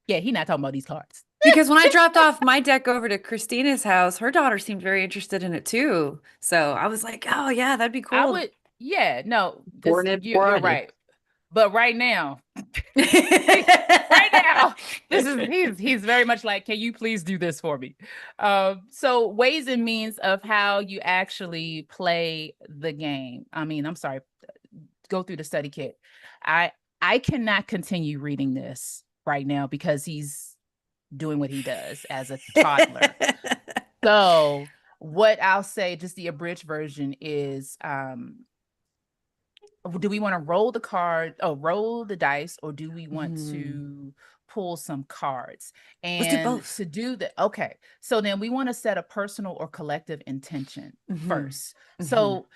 yeah, he not talking about these cards. Because when I dropped off my deck over to Christina's house, her daughter seemed very interested in it too. So I was like, oh yeah, that'd be I cool. would, yeah, no, Born and you're Friday. right. But right now, right now, he's very much like, can you please do this for me? So ways and means of how you actually play the game. I mean, I'm sorry, go through the study kit. I I cannot continue reading this right now because he's doing what he does as a toddler. So what I'll say, just the abridged version is do we want to roll the dice, or do we want to pull some cards? Let's do And both. to do that, okay. So then we want to set a personal or collective intention first. So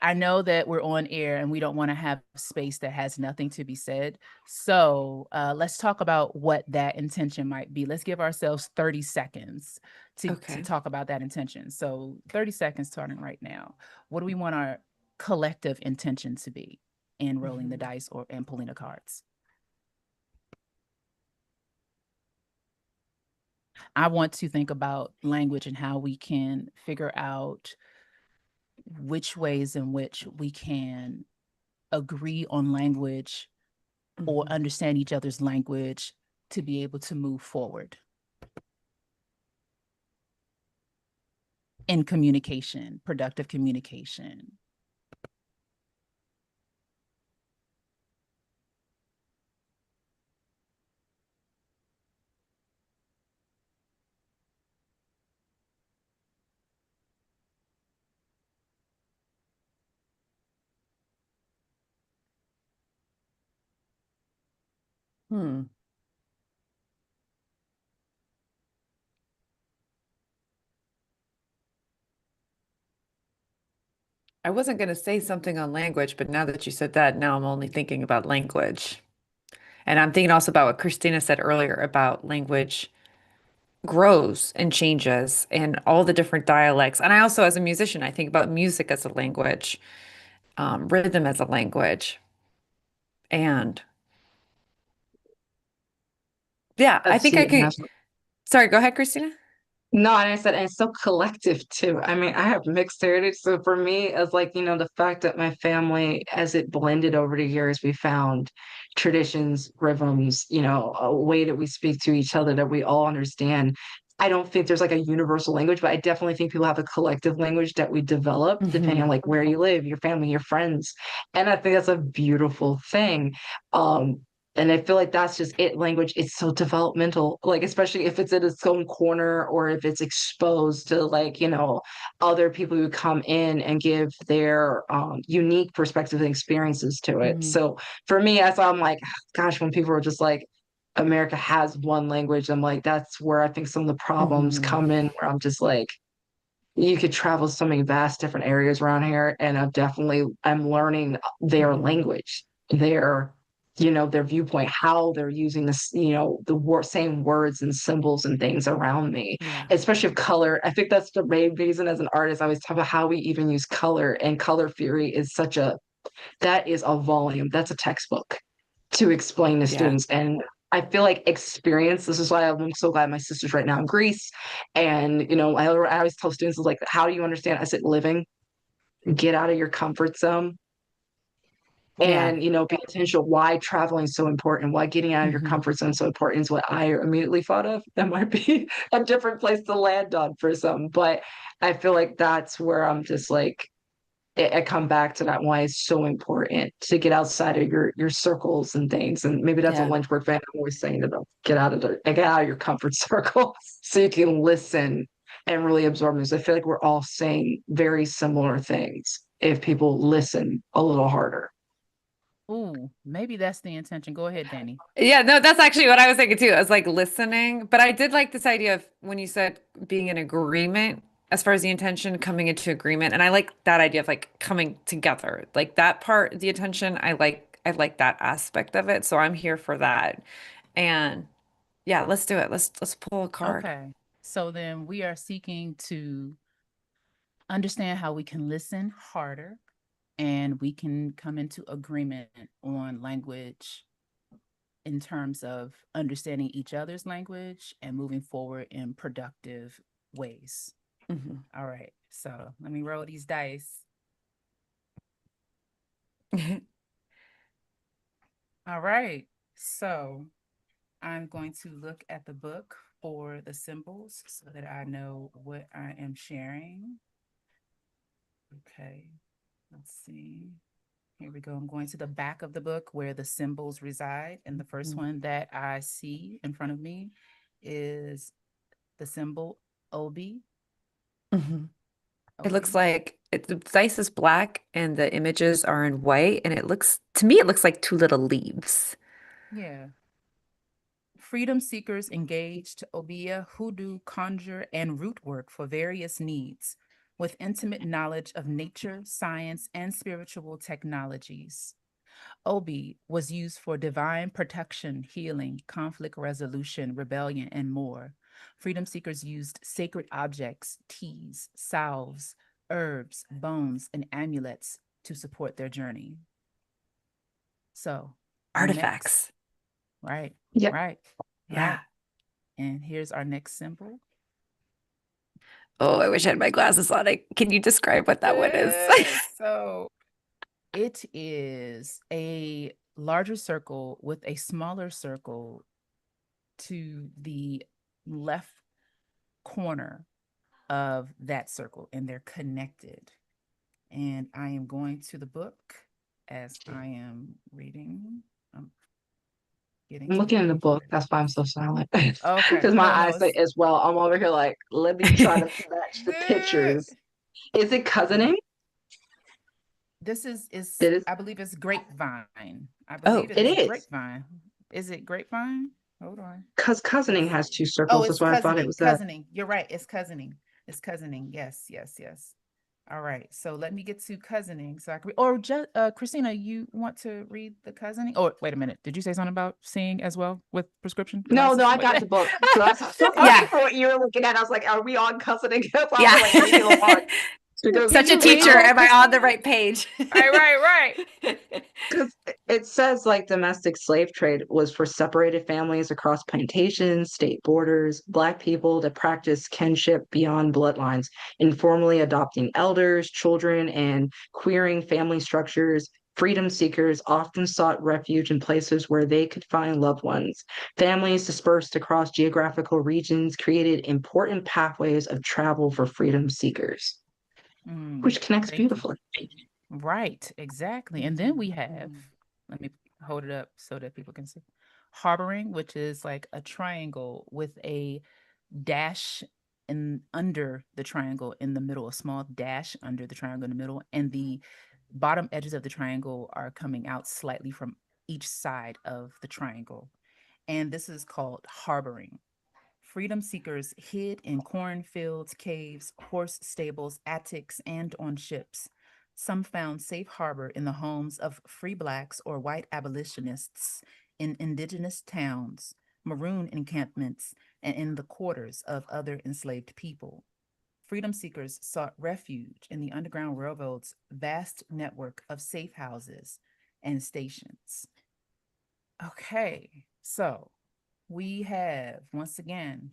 I know that we're on air and we don't want to have space that has nothing to be said. So let's talk about what that intention might be. Let's give ourselves 30 seconds to talk about that intention. So 30 seconds starting right now. What do we want our collective intention to be in rolling the dice or and pulling the cards? I want to think about language and how we can figure out which ways in which we can agree on language or understand each other's language to be able to move forward in communication, productive communication. I wasn't going to say something on language, but now that you said that, now I'm only thinking about language. And I'm thinking also about what Christina said earlier about language grows and changes and all the different dialects. And I also, as a musician, I think about music as a language, rhythm as a language. And yeah, I Let's think see. I could. Sorry, go ahead, Christina. No, and I said, and it's so collective too. I mean, I have mixed heritage. So for me, it's like, the fact that my family, as it blended over the years, we found traditions, rhythms, a way that we speak to each other that we all understand. I don't think there's like a universal language, but I definitely think people have a collective language that we develop depending on like where you live, your family, your friends. And I think that's a beautiful thing. Um, and I feel like that's just it. Language, it's so developmental, like, especially if it's in its own corner or if it's exposed to, like, other people who come in and give their unique perspective and experiences to it. So for me, as I'm like, gosh, when people are just like, America has one language, I'm like, that's where I think some of the problems come in, where I'm just like, you could travel so many vast different areas around here, and I'm learning their language, their their viewpoint, how they're using this, same words and symbols and things around me, Yeah. especially of color. I think that's the main reason. As an artist, I always talk about how we even use color, and color theory is that is a volume, that's a textbook to explain to Yeah. students. And I feel like experience, this is why I'm so glad my sister's right now in Greece. And, I always tell students, like, how do you understand? I said, living, get out of your comfort zone. Yeah. And, be intentional. Why traveling is so important, why getting out of your comfort zone is so important is what I immediately thought of. That might be a different place to land on for some, but I feel like that's where I'm just like, I come back to that, why it's so important to get outside of your circles and things. And maybe that's a Yeah. Lynchburg fan. I'm always saying to them, get out of your comfort circle so you can listen and really absorb this. I feel like we're all saying very similar things if people listen a little harder. Ooh, maybe that's the intention. Go ahead, Danny. Yeah, no, that's actually what I was thinking too. I was like listening, but I did like this idea of when you said being in agreement as far as the intention, coming into agreement. And I like that idea of like coming together. Like that part, the intention, I like that aspect of it. So I'm here for that. And yeah, let's do it. Let's pull a card. Okay. So then we are seeking to understand how we can listen harder and we can come into agreement on language in terms of understanding each other's language and moving forward in productive ways. Mhm. All right. So let me roll these dice. All right. So I'm going to look at the book for the symbols so that I know what I am sharing. Okay. Let's see. Here we go. I'm going to the back of the book where the symbols reside. And the first one that I see in front of me is the symbol Obi. Mhm. It looks Obi. like the dice is black and the images are in white, and it looks to me it looks like two little leaves. Yeah. Freedom seekers engaged Obeah, hoodoo, conjure, and root work for various needs with intimate knowledge of nature, science, and spiritual technologies. Obi was used for divine protection, healing, conflict resolution, rebellion, and more. Freedom seekers used sacred objects, teas, salves, herbs, bones, and amulets to support their journey. So, our next, Artifacts. right, Yep. right, Yeah. right. And here's our next symbol. Oh, I wish I had my glasses on. Can you describe what that one is? So it is a larger circle with a smaller circle to the left corner of that circle, and they're connected. And I am going to the book as I am reading. I'm getting I'm to the looking in the page book. where That's why I'm so silent. okay. Because my No, no, eyesight it's as well. I'm over here like, let me try to match the good. pictures. Is it Yeah. cousining? This is It is. I believe it's grapevine. I believe Oh, it It is is. grapevine. Is it grapevine? Hold on. Because cousining Let's has see. two Oh, circles. That's it's why I thought it cousining. was that. Cousining. You're right. It's cousining. It's cousining. Yes, yes, yes. All right. So let me get to cousining. So I can or just Christina, you want to read the cousining? Oh, wait a minute. Did you say something about seeing as well with prescription No, no, glasses? I got the book. So that's yeah. for what you were looking at. I was like, are we on cousining? That's why I Yeah. was like reading along. Because Can Such a you teacher. read that, Am I on the Christina? right page? Right. because it says like domestic slave trade was for separated families across plantations, state borders, Black people that practice kinship beyond bloodlines, informally adopting elders, children, and queering family structures. Freedom seekers often sought refuge in places where they could find loved ones. Families dispersed across geographical regions created important pathways of travel for freedom seekers, Mm, which connects thank you. beautifully. Right, exactly. And then we have, let me hold it up so that people can see. Harboring, which is like a triangle with a dash in under the triangle in the middle, a small dash under the triangle in the middle, and the bottom edges of the triangle are coming out slightly from each side of the triangle. And this is called harboring. Freedom seekers hid in cornfields, caves, horse stables, attics, and on ships. Some found safe harbor in the homes of free Blacks or white abolitionists, in indigenous towns, maroon encampments, and in the quarters of other enslaved people. Freedom seekers sought refuge in the Underground Railroad's vast network of safe houses and stations. Okay, so we have once again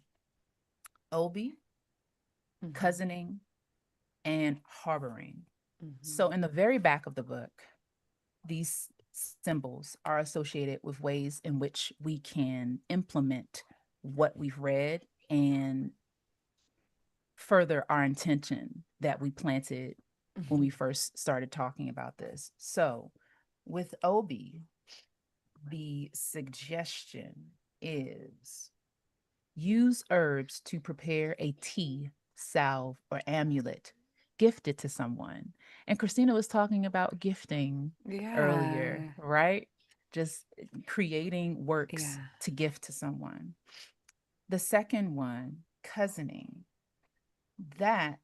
Obi, cousining, and harboring. So, in the very back of the book, these symbols are associated with ways in which we can implement what we've read and further our intention that we planted when we first started talking about this. So, with Obi, the suggestion is use herbs to prepare a tea, salve, or amulet. Gift it to someone. And Christina was talking about gifting earlier, Yeah. right? Just creating works Yeah. to gift to someone. The second one, cousining. That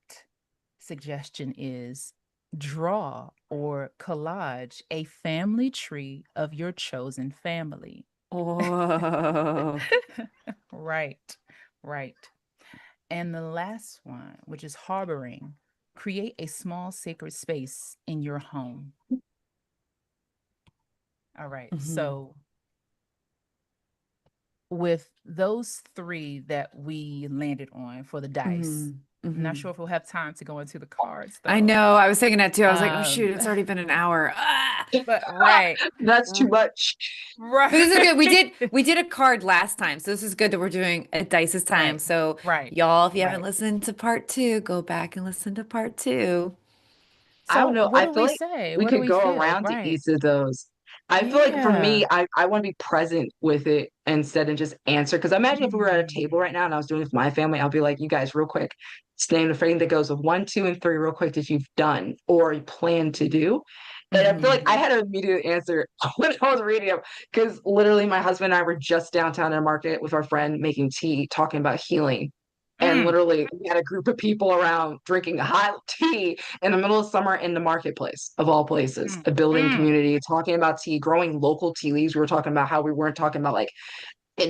suggestion is draw or collage a family tree of your chosen family. Oh. Right, right. And the last one, which is harboring, create a small sacred space in your home. All right. So, with those three that we landed on for the dice, I'm not Mhm. sure if we'll have time to go into the cards I though. know. I was thinking that too. I was like, oh Um, shoot, it's already been an hour. Ah! but right, That's too r- much. But this is good. We did right, we did a card last time, so this is good that we're doing a dice this time. right, So right, y'all, if you haven't right. listened to part two, go back and listen to part two. I don't So know. what I do feel we like say? we What do could we go feel? around to Right. each of those. I feel like for me, Yeah. I want to be present with it instead of just answer. Because imagine if we were at a table right Mm. now and I was doing it with my family, I'll be like, you guys, real quick, just name the thing that goes with one, two, and three, real quick, that you've done or you plan to do. And I feel like I Hmm. had an immediate answer when I was reading them because literally my husband and I were just downtown in a market with our friend making tea, talking about healing. And Mm. literally, we had a group of people around drinking hot tea in the middle of summer in the marketplace of all places, Mm. a building Mm. community, talking about tea, growing local tea leaves. We were talking about how we weren't talking about like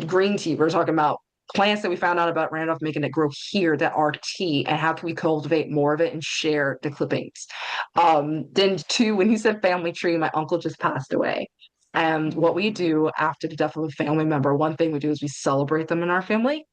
green tea. We were talking about plants that we found out about Randolph making it grow here that are tea and how can we cultivate more of it and share the clippings. Then two, when he said family tree, my uncle just passed away. And what we Mm. do after the death of a family member, one thing we do is we celebrate them in our family.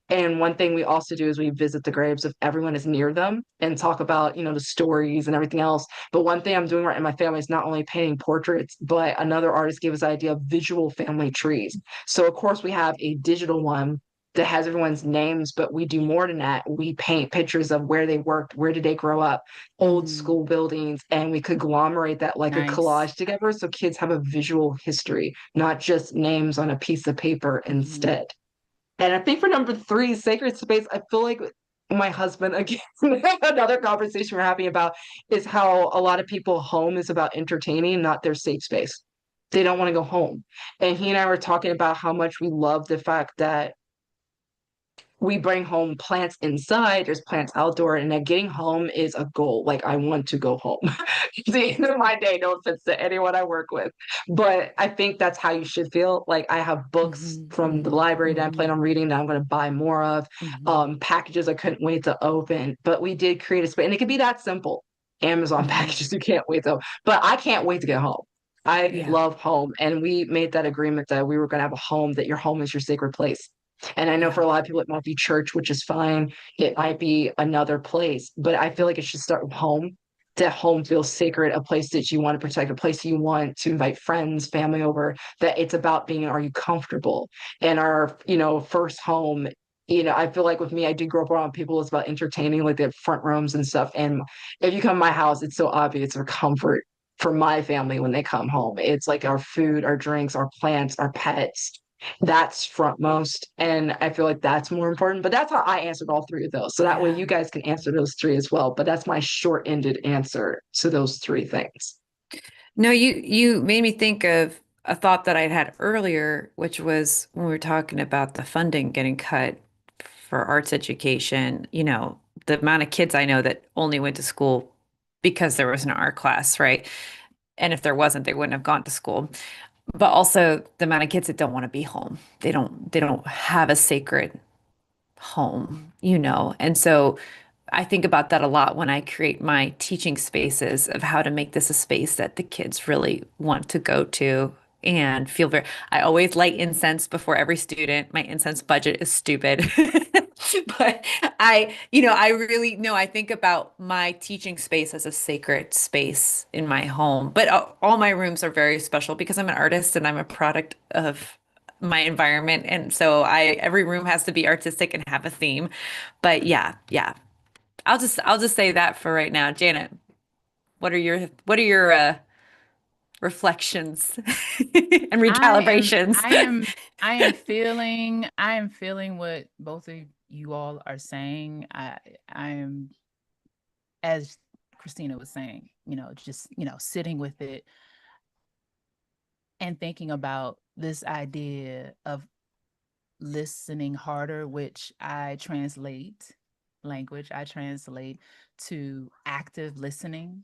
And one thing we also do is we visit the graves if everyone is near them and talk about, the stories and everything else. But one thing I'm doing right in my family is not only painting portraits, but another artist gave us the idea of visual family trees. So of course we have a digital one that has everyone's names, but we do more than that. We paint pictures of where they worked, where did they grow up, old Mhm. school buildings, and we conglomerate that like a Nice. collage together so kids have a visual history, not just names on a piece of paper Mhm. instead. And I think for number three, sacred space, I feel like my husband, again, another conversation we're having about is how a lot of people home is about entertaining, not their safe space. They don't want to go home. And he and I were talking about how much we love the fact that we bring home plants inside, there's plants outdoor, and that getting home is a goal. Like, I want to go home. It's the end of my day, no offense to anyone I work with. But I think that's how you should feel. Like, I have books Mhm. from the Mhm. library that I plan Mhm. on reading that I'm going to buy more of, Mhm. packages I couldn't wait to open. But we did create a space, and it could be that simple. Amazon Mhm. packages you can't wait though. But I can't wait to get home. I Yeah. love home. And we made that agreement that we were going to have a home, that your home is your sacred place. And I know for Yeah. a lot of people, it might be church, which is fine. It might be another place, but I feel like it should start with home. That home feels sacred, a place that you want to protect, a place you want to invite friends, family over. That it's about being, are you comfortable? And our, first home, I feel like with me, I did grow up around people. It's about entertaining, like they have front rooms and stuff. And if you come to my house, it's so obvious for comfort for my family when they come home. It's like our food, our drinks, our plants, our pets, that's frontmost. And I feel like that's more important. But that's how I answered all three of those. So that way Yeah. you guys can answer those three as well. But that's my short-ended answer to those three things. No, you made me think of a thought that I'd had earlier, which was when we were talking about the funding getting cut for arts education, the amount of kids I know that only went to school because there was an art class, right? And if there wasn't, they wouldn't have gone to school. But also the amount of kids that don't want to be home. They don't have a sacred home. And so I think about that a lot when I create my teaching spaces of how to make this a space that the kids really want to go to and feel very. I always light incense before every student. My incense budget is stupid. But I really no, I think about my teaching space as a sacred space in my home. But all my rooms are very special because I'm an artist and I'm a product of my environment. And so every room has to be artistic and have a theme. But yeah, yeah. I'll just say that for right now. Janet, what are your reflections and I am recalibrations? I am I am feeling what both of you all are saying. I am, as Christina was saying, just, sitting with it and thinking about this idea of listening harder, which I translate to active listening,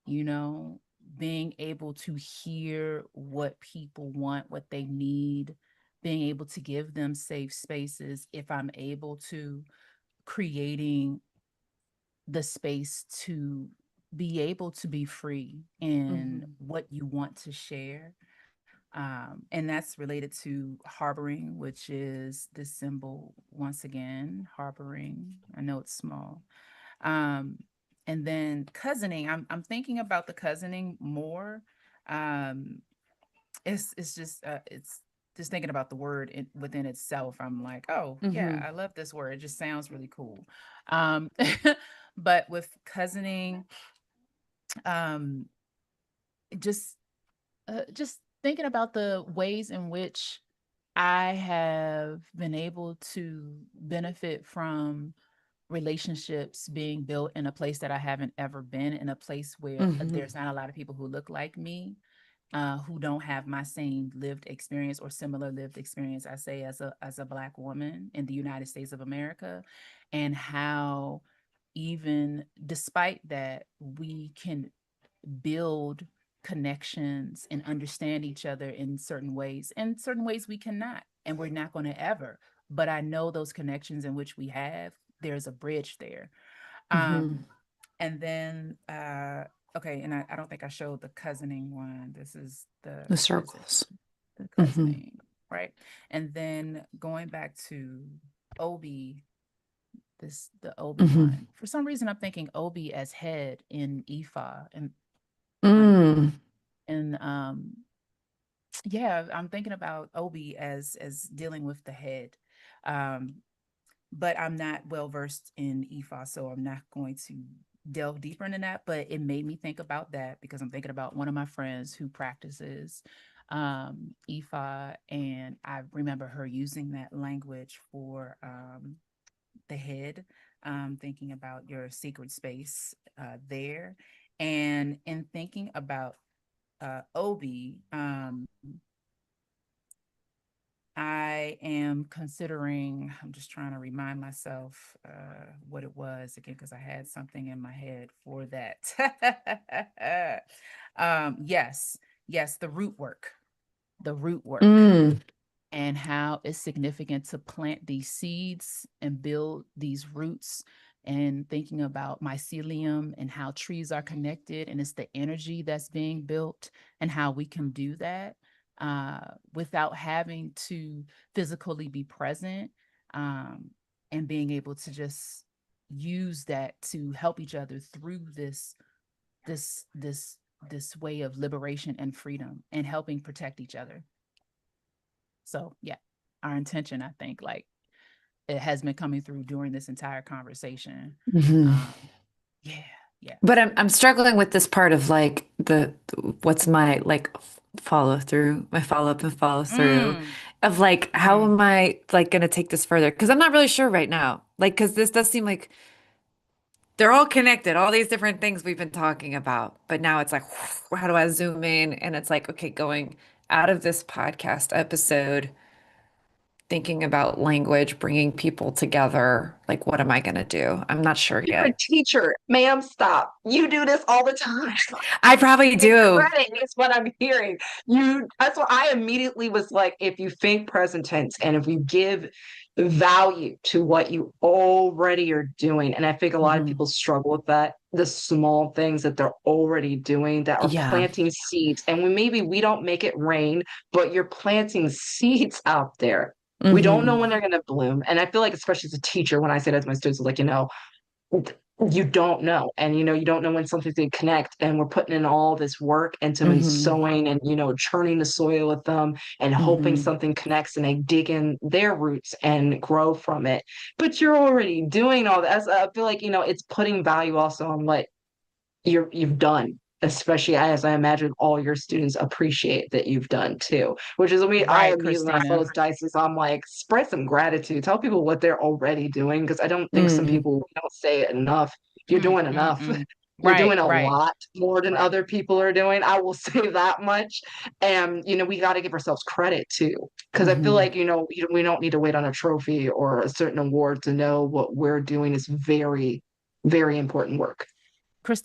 you know, being able to hear what people want, what they need, being able to give them safe spaces. If I'm able to, creating the space to be able to be free in Mhm. what you want to share, And that's related to harboring, which is this symbol once again, harboring. I know it's small. Um, and then cousining. I'm thinking about the cousining more. Um, it's just thinking about the word within itself. I'm like, oh yeah, Mm-hmm. I love this word. It just sounds really cool. Um, but with cousining, um, just just thinking about the ways in which I have been able to benefit from relationships being built in a place that I haven't ever been, in a place where Mm-hmm. there's not a lot of people who look like me, who don't have my same lived experience or similar lived experience. I say as a Black woman in the United States of America, and how even despite that we can build connections and understand each other in certain ways, and certain ways we cannot, and we're not going to ever. But I know those connections in which we have, there's a bridge there. Mm-hmm. Um, and then, okay, and I don't think I showed the cousining one. This is The what is it? circles. The Mm-hmm. cousining, right? And then going back to Obi, the Obi Mm-hmm. one. For some reason, I'm thinking Obi as head in Ifa, and like, Mm. and yeah, I'm thinking about Obi as dealing with the head. Um, but I'm not well versed in Ifa, so I'm not going to delve deeper into that. But it made me think about that because I'm thinking about one of my friends who practices Ifa, and I remember her using that language for the head, thinking about your sacred space there, and in thinking about Obi. I am considering, I'm just trying to remind myself what it was again, because I had something in my head for that. Yes, yes, the root work, Mm. and how it's significant to plant these seeds and build these roots, and thinking about mycelium and how trees are connected, and it's the energy that's being built, and how we can do that without having to physically be present, um, and being able to just use that to help each other through this this this way of liberation and freedom, and helping protect each other. So yeah, our intention, I think, like, it has been coming through during this entire conversation. Mm-hmm. Um, yeah, yeah. But I'm struggling with this part of like the what's my like follow through, my follow up and follow through Mm, of like how mm. am I like gonna take this further? Because I'm not really sure right now. Like, because this does seem like they're all connected, all these different things we've been talking about. But now it's like, how do I zoom in? And it's like, okay, going out of this podcast episode, thinking about language, bringing people together. Like, what am I gonna do? I'm not sure You're a yet. teacher, ma'am. Stop. You do this all the time. I probably Take do. credit is what I'm hearing. That's what I immediately was like, if you think present tense and if you give value to what you already are doing, and I think a lot of Mhm. people struggle with that, the small things that they're already doing that are Yeah. planting seeds. And maybe we don't make it rain, but you're planting seeds out there. We don't know Hmm. when they're going to bloom. And I feel like, especially as a teacher, when I say that to my students, like, you don't know, and you don't know when something's going to connect, and we're putting in all this work into and Hmm. sowing and churning the soil with them and hoping Hmm. something connects and they dig in their roots and grow from it, but you're already doing all that. I feel like it's putting value also on what you've done, especially as I imagine all your students appreciate that you've done too. Which is I Right, immediately when I saw Christina. those dices, I'm like, spread some gratitude. Tell people what they're already doing because I don't think some Hmm. people don't say it enough. You're Mm, doing mm, enough. mm. You're Right, doing a right, lot more than right. other people are doing. I will say that much. And we got to give ourselves credit too, because I feel Hmm. like we don't need to wait on a trophy or a certain award to know what we're doing is very, very important work,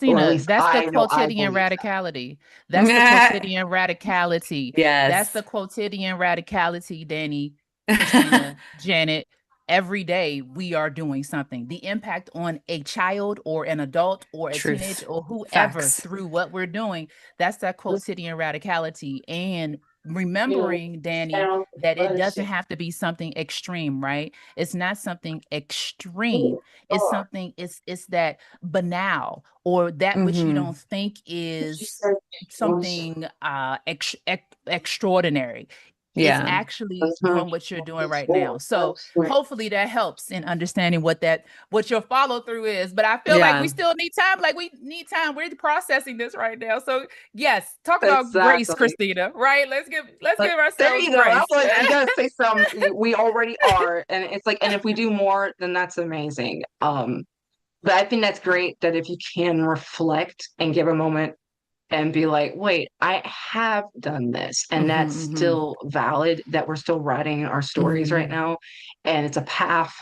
or at Christina, least that's the I know I quotidian believe that. radicality. That's the quotidian radicality. That's Yes. the quotidian radicality, Danny, Christina, Janet. Every day we are doing something. The impact on a child or an adult or a teenager Truth. or whoever Facts. through what we're doing, that's that quotidian radicality. And remembering, Danny, that it doesn't have to be something extreme, right? It's not something extreme. It's something, it's that banal, or that which you Mm-hmm. don't think is something extraordinary. It's Yeah. actually doing what you're doing right now. So hopefully that helps in understanding what your follow through is. But I feel like we Yeah. still need time. Like we need time. We're processing this right now. So yes, talk about grace, Exactly. Christina. Right? Let's Like, give there ourselves you go. I was grace. like, you gotta say something. We already are, and it's like, and if we do more, then that's amazing. But I think that's great that if you can reflect and give a moment and be like, wait, I have done this, and Mm-hmm, that's mm-hmm, still valid. That we're still writing our stories right mm-hmm. now, and it's a path.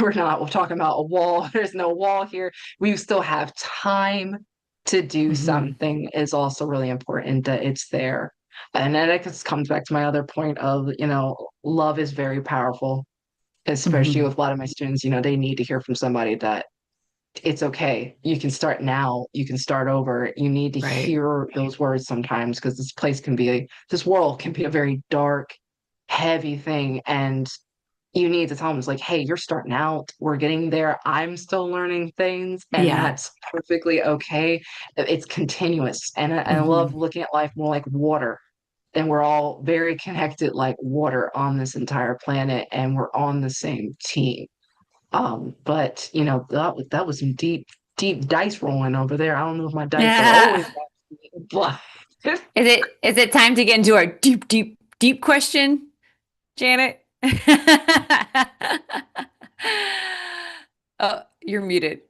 We're talking about a wall. There's no wall here. We still have time to do Mm-hmm. something is also really important that it's there. And then it just comes back to my other point of, love is very powerful, especially Mm-hmm. with a lot of my students. They need to hear from somebody that it's okay. You can start now. You can start over. You need to Right. hear those words sometimes because this world can be a very dark, heavy thing. And you need to tell them, it's like, hey, you're starting out. We're getting there. I'm still learning things, and Yeah. that's perfectly okay. It's continuous. And I love Mm-hmm. looking at life more like water. And we're all very connected like water on this entire planet, and we're on the same team. But that was some deep, deep dice rolling over there. I don't know if my dice are always Yeah. that deep, Is it time to get into our deep, deep, deep question, Janet? Oh, you're muted.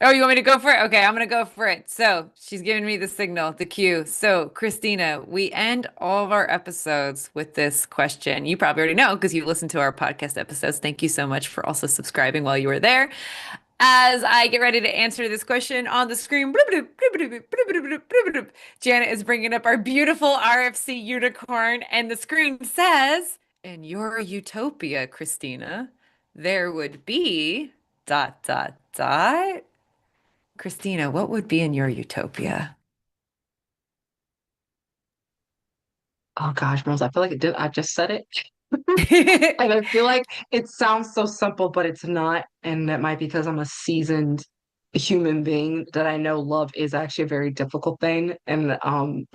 Oh, you want me to go for it? Okay, I'm gonna go for it. So she's giving me the signal, the cue. So, Christina, we end all of our episodes with this question. You probably already know because you've listened to our podcast episodes. Thank you so much for also subscribing while you were there. As I get ready to answer this question on the screen, Janet is bringing up our beautiful RFC unicorn, and the screen says, "In your utopia, Christina, there would be dot dot dot." Christina, what would be in your utopia? oh gosh, Rose, I feel like I just said it. And I feel like it sounds so simple, but it's not. And that might be because I'm a seasoned human being that I know love is actually a very difficult thing. And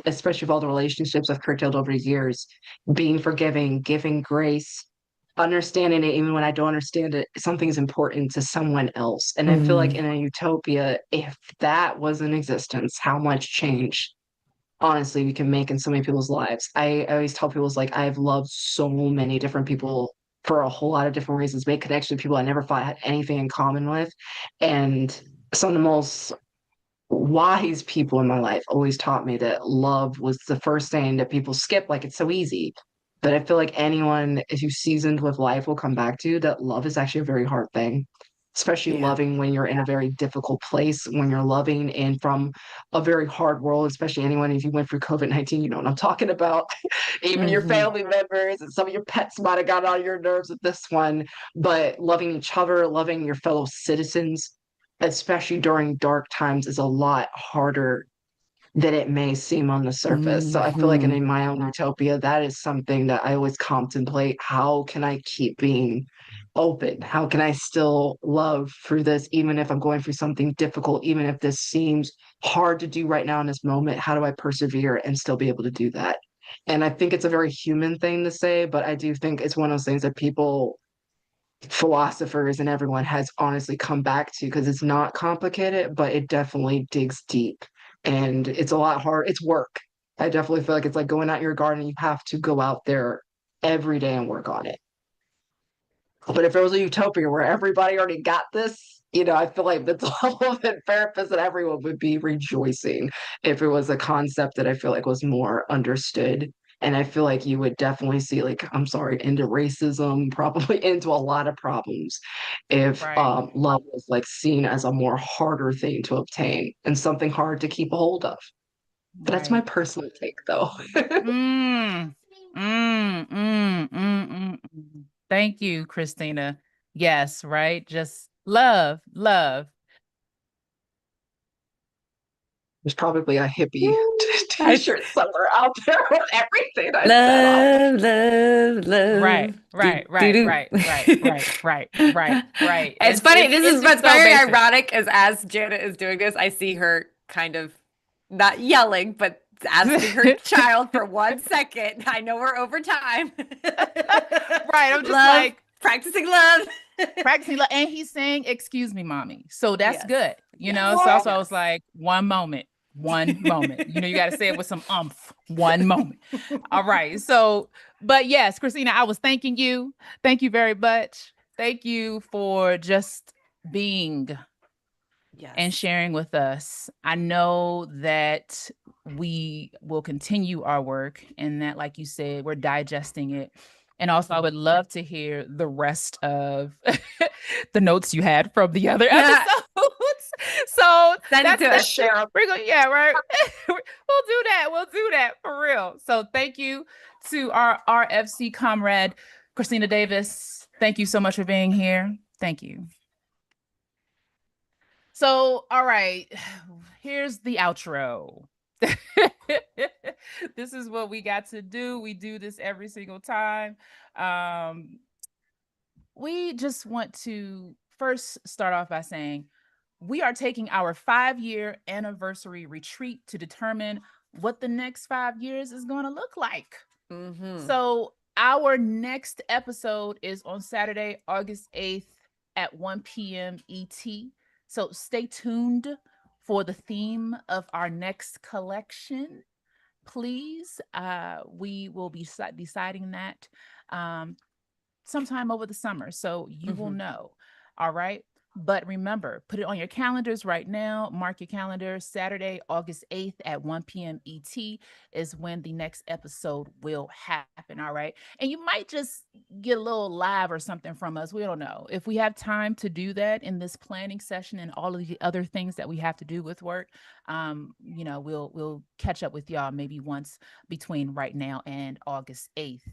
especially with all the relationships I've curtailed over the years, being forgiving, giving grace, understanding it even when I don't understand it, something is important to someone else. And I feel like Mm, in a utopia, if that was in existence, how much change honestly we can make in so many people's lives. I always tell people it's like I've loved so many different people for a whole lot of different reasons, made connections with people I never thought I had anything in common with. And some of the most wise people in my life always taught me that love was the first thing that people skip, like it's so easy. But I feel like anyone who's seasoned with life will come back to that love is actually a very hard thing, especially yeah. loving when you're in a very difficult place, when you're loving and from a very hard world, especially anyone, if you went through COVID-19, you know what I'm talking about. Even your Hmm. family members and some of your pets might have got on your nerves with this one, but loving each other, loving your fellow citizens, especially during dark times, is a lot harder than it may seem on the surface. So I feel like Hmm. in my own utopia, that is something that I always contemplate. How can I keep being open? How can I still love through this, even if I'm going through something difficult, even if this seems hard to do right now in this moment? How do I persevere and still be able to do that? And I think it's a very human thing to say, but I do think it's one of those things that people, philosophers and everyone has honestly come back to because it's not complicated, but it definitely digs deep and it's a lot hard. It's work. I definitely feel like it's like going out your garden. You have to go out there every day and work on it. But if it was a utopia where everybody already got this, I feel like the level of therapists and everyone would be rejoicing if it was a concept that I feel like was more understood. And I feel like you would definitely see, like, I'm sorry, into racism, probably into a lot of problems if Right. love was like seen as a more harder thing to obtain and something hard to keep a hold of. But that's my Right. personal take, though. Mm, mm. Thank you, Christina. Yes, right. Just love, love. There's probably a hippie I t-shirt somewhere out there with everything I said on it. love, love, Right, love. Do, right, do, right, do. right, right, right, right, right, right. It's funny. This It's is just what's so very basic. ironic is as Janet is doing this, I see her kind of not yelling, but asking her child for 1 second. I know we're over time. Right. I'm just Love, like practicing love. practicing, and he's saying, "Excuse me, mommy." So that's Yes. good, Yes. So also I was Yes. like, one moment, one moment. You got to say it with some umph. One moment. All right. So, but yes, Christina, I was thanking you. Thank you very much. Thank you for just being and Yes. sharing with us. I know that we will continue our work and that, like you said, we're digesting it. And also, I would love to hear the rest of the notes you had from the other episodes. So Send it that's to that. us. We're going, yeah, right. We'll do that. We'll do that for real. So thank you to our RFC comrade, Christina Davis. Thank you so much for being here. Thank you. So, all right, here's the outro. This is what we got to do. We do this every single time. We just want to first start off by saying we are taking our 5-year anniversary retreat to determine what the next 5 years is going to look like. So, our next episode is on Saturday, August 8th at 1 p.m. ET. So stay tuned for the theme of our next collection. Please, we will be deciding that sometime over the summer. So you will know. All right. But remember, put it on your calendars right now. Mark your calendar. Saturday, August 8th at 1 p.m. ET is when the next episode will happen. All right. And you might just get a little live or something from us. We don't know. If we have time to do that in this planning session and all of the other things that we have to do with work, we'll catch up with y'all maybe once between right now and August 8th.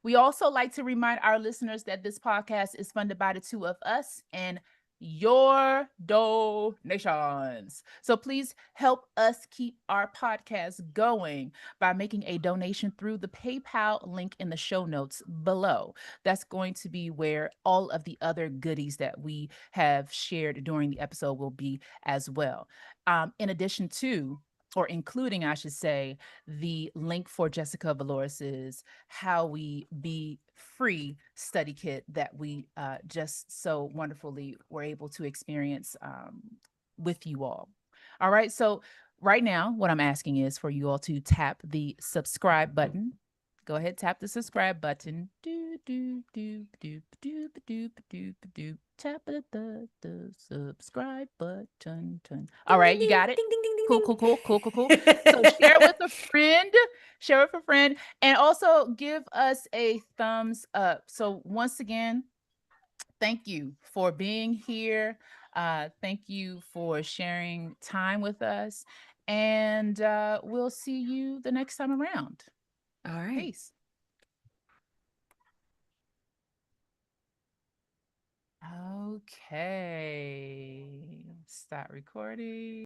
We also like to remind our listeners that this podcast is funded by the two of us and your donations. So please help us keep our podcast going by making a donation through the PayPal link in the show notes below. That's going to be where all of the other goodies that we have shared during the episode will be as well. In addition to, or including, I should say, the link for Jessica Valoris's How We Be Free study kit that we just so wonderfully were able to experience with you all. All right. So right now, what I'm asking is for you all to tap the subscribe button. Go ahead, tap the subscribe button. Do do do do do do do do. Tap the subscribe button. All right, you got it. Ding, ding, ding, ding, Cool, ding. cool, cool, cool, cool, cool. So share with a friend. Share with a friend, and also give us a thumbs up. So once again, thank you for being here. Thank you for sharing time with us, and we'll see you the next time around. All right. Peace. Okay. Start recording.